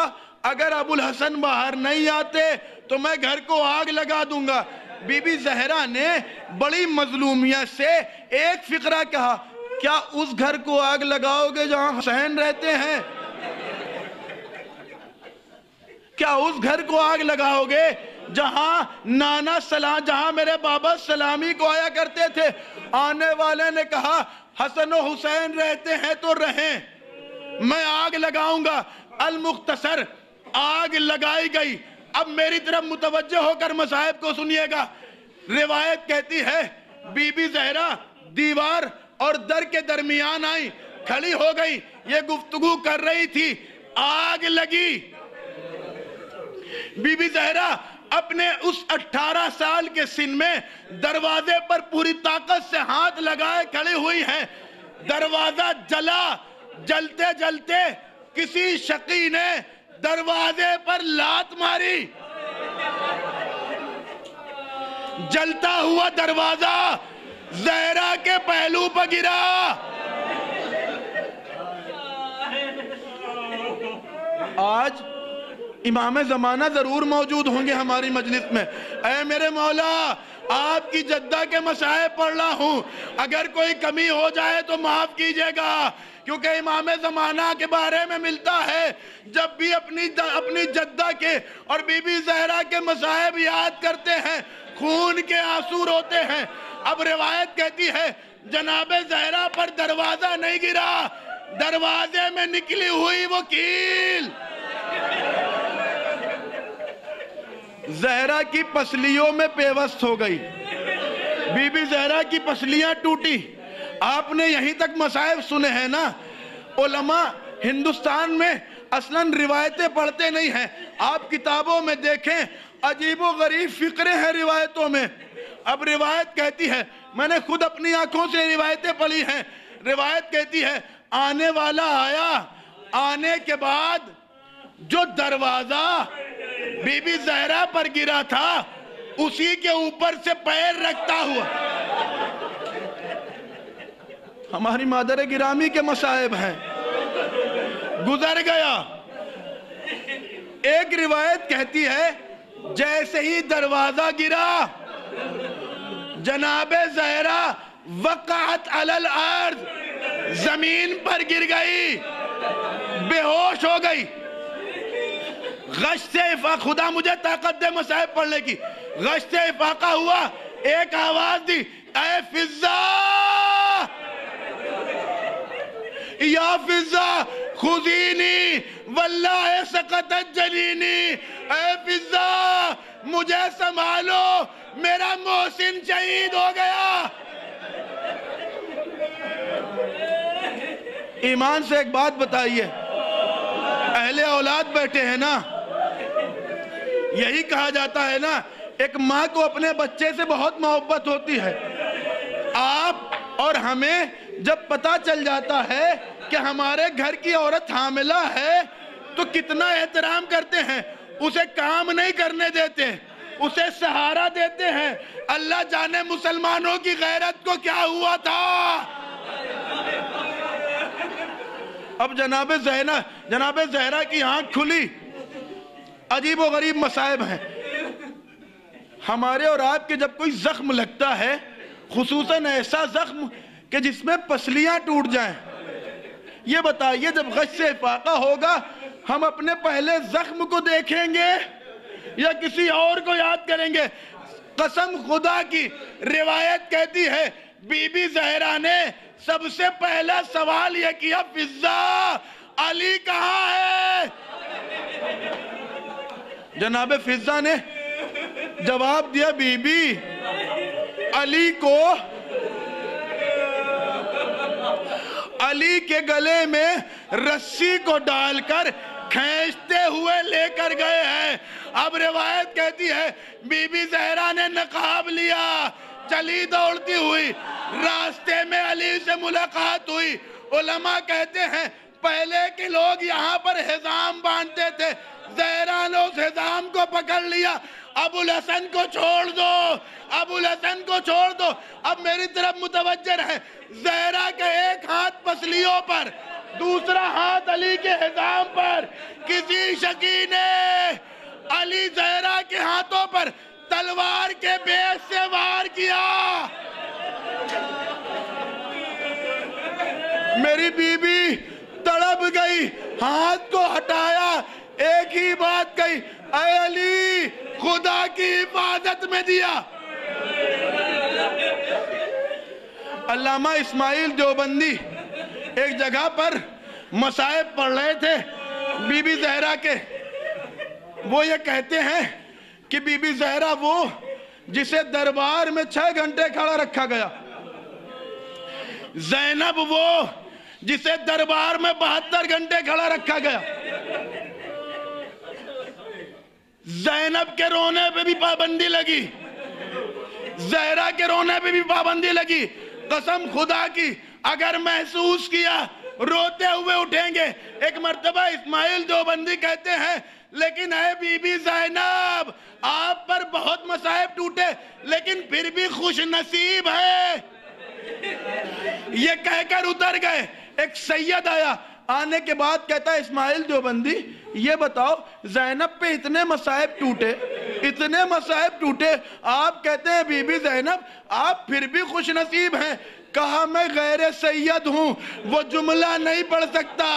اگر ابو الحسن باہر نہیں آتے تو میں گھر کو آگ لگا دوں گا۔ بی بی زہرا نے بڑی مظلومیت سے ایک فقرہ کہا، کیا اس گھر کو آگ لگاؤ گے جہاں حسین رہتے ہیں؟ کیا اس گھر کو آگ لگاؤ گے جہاں نانا سلام، جہاں میرے بابا سلامی کو آیا کرتے تھے؟ آنے والے نے کہا حسن و حسین رہتے ہیں تو رہیں، میں آگ لگاؤں گا۔ المختصر آگ لگائی گئی۔ اب میری طرف متوجہ ہو کر مصائب کو سنیے گا۔ روایت کہتی ہے بی بی زہرا دیوار اور در کے درمیان آئی، کھڑی ہو گئی، یہ گفتگو کر رہی تھی، آگ لگی۔ بی بی زہرا اپنے اس 18 سال کے سن میں دروازے پر پوری طاقت سے ہاتھ لگائے کھڑی ہوئی ہیں۔ دروازہ جلا، جلتے جلتے کسی شقی نے دروازے پر لات ماری۔ جلتا ہوا دروازہ زہرا کے پہلو پر گرا۔ آج امام زمانہ ضرور موجود ہوں گے ہماری مجلس میں۔ اے میرے مولا، آپ کی جدہ کے مصائب پڑھ رہا ہوں، اگر کوئی کمی ہو جائے تو معاف کیجئے گا، کیونکہ امام زمانہ کے بارے میں ملتا ہے جب بھی اپنی جدہ کے اور بی بی زہرا کے مصائب یاد کرتے ہیں خون کے آنسو روتے ہیں۔ اب روایت کہتی ہے جناب زہرا پر دروازہ نہیں گرا، دروازے میں نکلی ہوئی وہ کیل زہرا کی پسلیوں میں پیوست ہو گئی۔ بی بی زہرا کی پسلیاں ٹوٹی۔ آپ نے یہیں تک مصائب سنے ہیں نا؟ علماء ہندوستان میں اصلاً روایتیں پڑھتے نہیں ہیں۔ آپ کتابوں میں دیکھیں، عجیب و غریب فقرے ہیں روایتوں میں۔ اب روایت کہتی ہے، میں نے خود اپنی آنکھوں سے روایتیں پڑھی ہیں، روایت کہتی ہے آنے والا آیا، آنے کے بعد جو دروازہ بی بی زہرا پر گرا تھا اسی کے اوپر سے پیر رکھتا ہوا، ہماری مادر گرامی کے مصائب ہیں، گزر گیا۔ ایک روایت کہتی ہے جیسے ہی دروازہ گرا جناب زہرا وقعت علی الارض، زمین پر گر گئی، بے ہوش ہو گئی۔ غش سے خدا مجھے طاقت دے مصائب پڑھنے کی۔ غش سے افاقہ ہوا، ایک آواز دی، اے فضا یا فضا خذینی واللہ سقطت جنینی، اے فضا مجھے سنبھالو، میرا محسن شہید ہو گیا۔ ایمان سے ایک بات بتائیے، اہل اولاد بیٹھے ہیں نا، یہی کہا جاتا ہے نا، ایک ماں کو اپنے بچے سے بہت محبت ہوتی ہے۔ آپ اور ہمیں جب پتہ چل جاتا ہے کہ ہمارے گھر کی عورت حاملہ ہے تو کتنا احترام کرتے ہیں، اسے کام نہیں کرنے دیتے، اسے سہارا دیتے ہیں۔ اللہ جانے مسلمانوں کی غیرت کو کیا ہوا تھا۔ اب جناب زہرا کی آنکھ کھلی، عجیب و غریب مصائب ہیں۔ ہمارے اور آپ کے جب کوئی زخم لگتا ہے، خصوصاً ایسا زخم کہ جس میں پسلیاں ٹوٹ جائیں، یہ بتائیے جب غش سے افاقہ ہوگا ہم اپنے پہلے زخم کو دیکھیں گے یا کسی اور کو یاد کریں گے؟ قسم خدا کی، روایت کہتی ہے بی بی زہرا نے سب سے پہلا سوال یہ کیا، فضا علی کہاں ہے؟ جناب فضا نے جواب دیا، بی بی علی کے گلے میں رسی کو ڈال کر کھینچتے ہوئے لے کر گئے ہیں۔ اب روایت کہتی ہے بی بی زہرا نے نقاب لیا، چلی دوڑتی ہوئی، راستے میں علی سے ملاقات ہوئی۔ علماء کہتے ہیں پہلے کے لوگ یہاں پر حزام باندھتے تھے، زہرا نے اس حزام کو پکڑ لیا، ابو الحسن کو چھوڑ دو، ابو الحسن کو چھوڑ دو۔ اب میری طرف متوجہ ہے، زہرا کا ایک ہاتھ پسلیوں پر، دوسرا ہاتھ علی کے حزام پر۔ کسی شکی نے علی زہرا کے ہاتھوں پر تلوار کے بیس سے وار کیا۔ میری بی بی تڑپ گئی، ہاتھ کو ہٹایا، ایک ہی بات کہی، اے علی خدا کی حفاظت میں دیا۔ علامہ اسماعیل دیوبندی ایک جگہ پر مصائب پڑھ رہے تھے بی بی زہرا کے، وہ یہ کہتے ہیں کہ بی بی زہرا وہ جسے دربار میں 6 گھنٹے کھڑا رکھا گیا، زینب وہ جسے دربار میں 72 گھنٹے کھڑا رکھا گیا، زینب کے رونے پہ بھی پابندی لگی، زہرا کے رونے پہ بھی پابندی لگی۔ قسم خدا کی اگر محسوس کیا روتے ہوئے اٹھیں گے۔ ایک مرتبہ اسماعیل دیوبندی کہتے ہیں لیکن اے بی بی زینب آپ پر بہت مصائب ٹوٹے لیکن پھر بھی خوش نصیب ہے۔ یہ کہہ کر اتر گئے. ایک سید آیا, آنے کے بعد کہتا ہے اسماعیل دیوبندی یہ بتاؤ زینب پہ اتنے مصائب ٹوٹے, آپ کہتے ہیں بی بی زینب آپ پھر بھی خوش نصیب ہیں. کہا میں غیر سید ہوں, وہ جملہ نہیں پڑھ سکتا,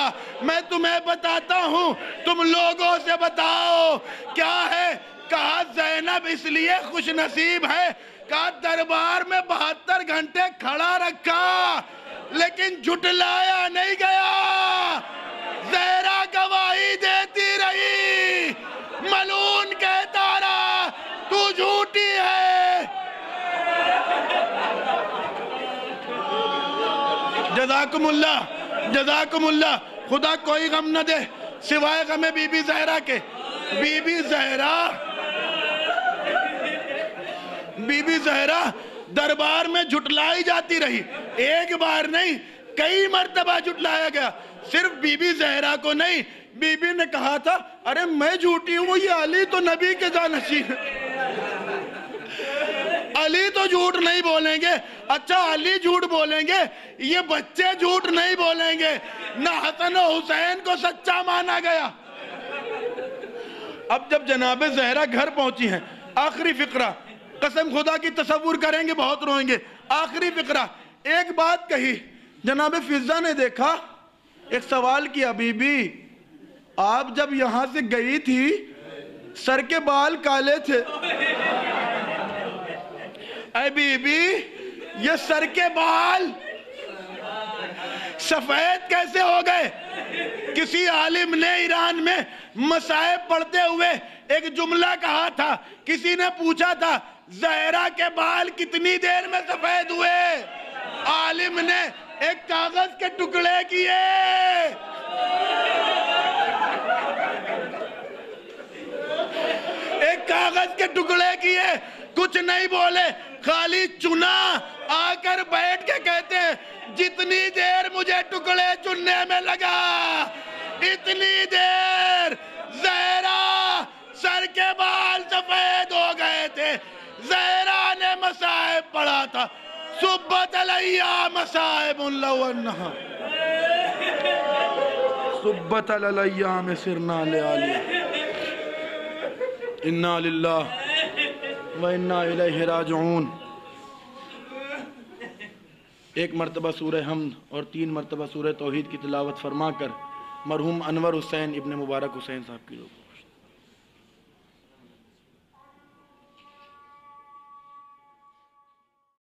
میں تمہیں بتاتا ہوں, تم لوگوں سے بتاؤ کیا ہے. کہا زینب اس لیے خوش نصیب ہے, کہا دربار میں 72 گھنٹے کھڑا رکھا لیکن جھٹلایا نہیں گیا. زہرا گواہی دیتی رہی, ملعون کہتا رہا تو جھوٹی ہے. جزاکم اللہ, خدا کوئی غم نہ دے سوائے غم بی بی زہرا کے. بی بی زہرا دربار میں جھٹلائی جاتی رہی, ایک بار نہیں کئی مرتبہ جھٹلایا گیا. صرف بی بی زہرا کو نہیں, بی بی نے کہا تھا ارے میں جھوٹی ہوں, یہ علی تو نبی کے جانشین ہے, علی تو جھوٹ نہیں بولیں گے. اچھا علی جھوٹ بولیں گے, یہ بچے جھوٹ نہیں بولیں گے. نہ حسن و حسین کو سچا مانا گیا. اب جب جناب زہرا گھر پہنچی ہیں, آخری فقرہ, قسم خدا کی تصور کریں گے بہت روئیں گے. آخری فقرہ, ایک بات کہی, جناب فضہ نے دیکھا, ایک سوال کیا, بی بی آپ جب یہاں سے گئی تھی سر کے بال کالے تھے. اے بی بی یہ سر کے بال سفید کیسے ہو گئے؟ کسی عالم نے ایران میں مصائب پڑھتے ہوئے ایک جملہ کہا تھا, کسی نے پوچھا تھا زہرا کے بال کتنی دیر میں سفید ہوئے؟ عالم نے ایک کاغذ کے ٹکڑے کیے, ایک کاغذ کے ٹکڑے کیے, کچھ نہیں بولے, خالی چنا. آ کر بیٹھ کے کہتے ہیں جتنی دیر مجھے ٹکڑے چننے میں لگا اتنی دیر زہرا سر کے بال سفید ہو گئے تھے. زہرا نے مصائب پڑھا تھا, صبت علیہ مصائب لو انہا صبت علیہ میں سرنا لعالیہ. انا للہ وَإِنَّا إِلَيْهِ رَاجِعُونَ. ایک مرتبہ سورہ حمد اور 3 مرتبہ سورہ توحید کی تلاوت فرما کر مرحوم انور حسین ابن مبارک حسین صاحب کی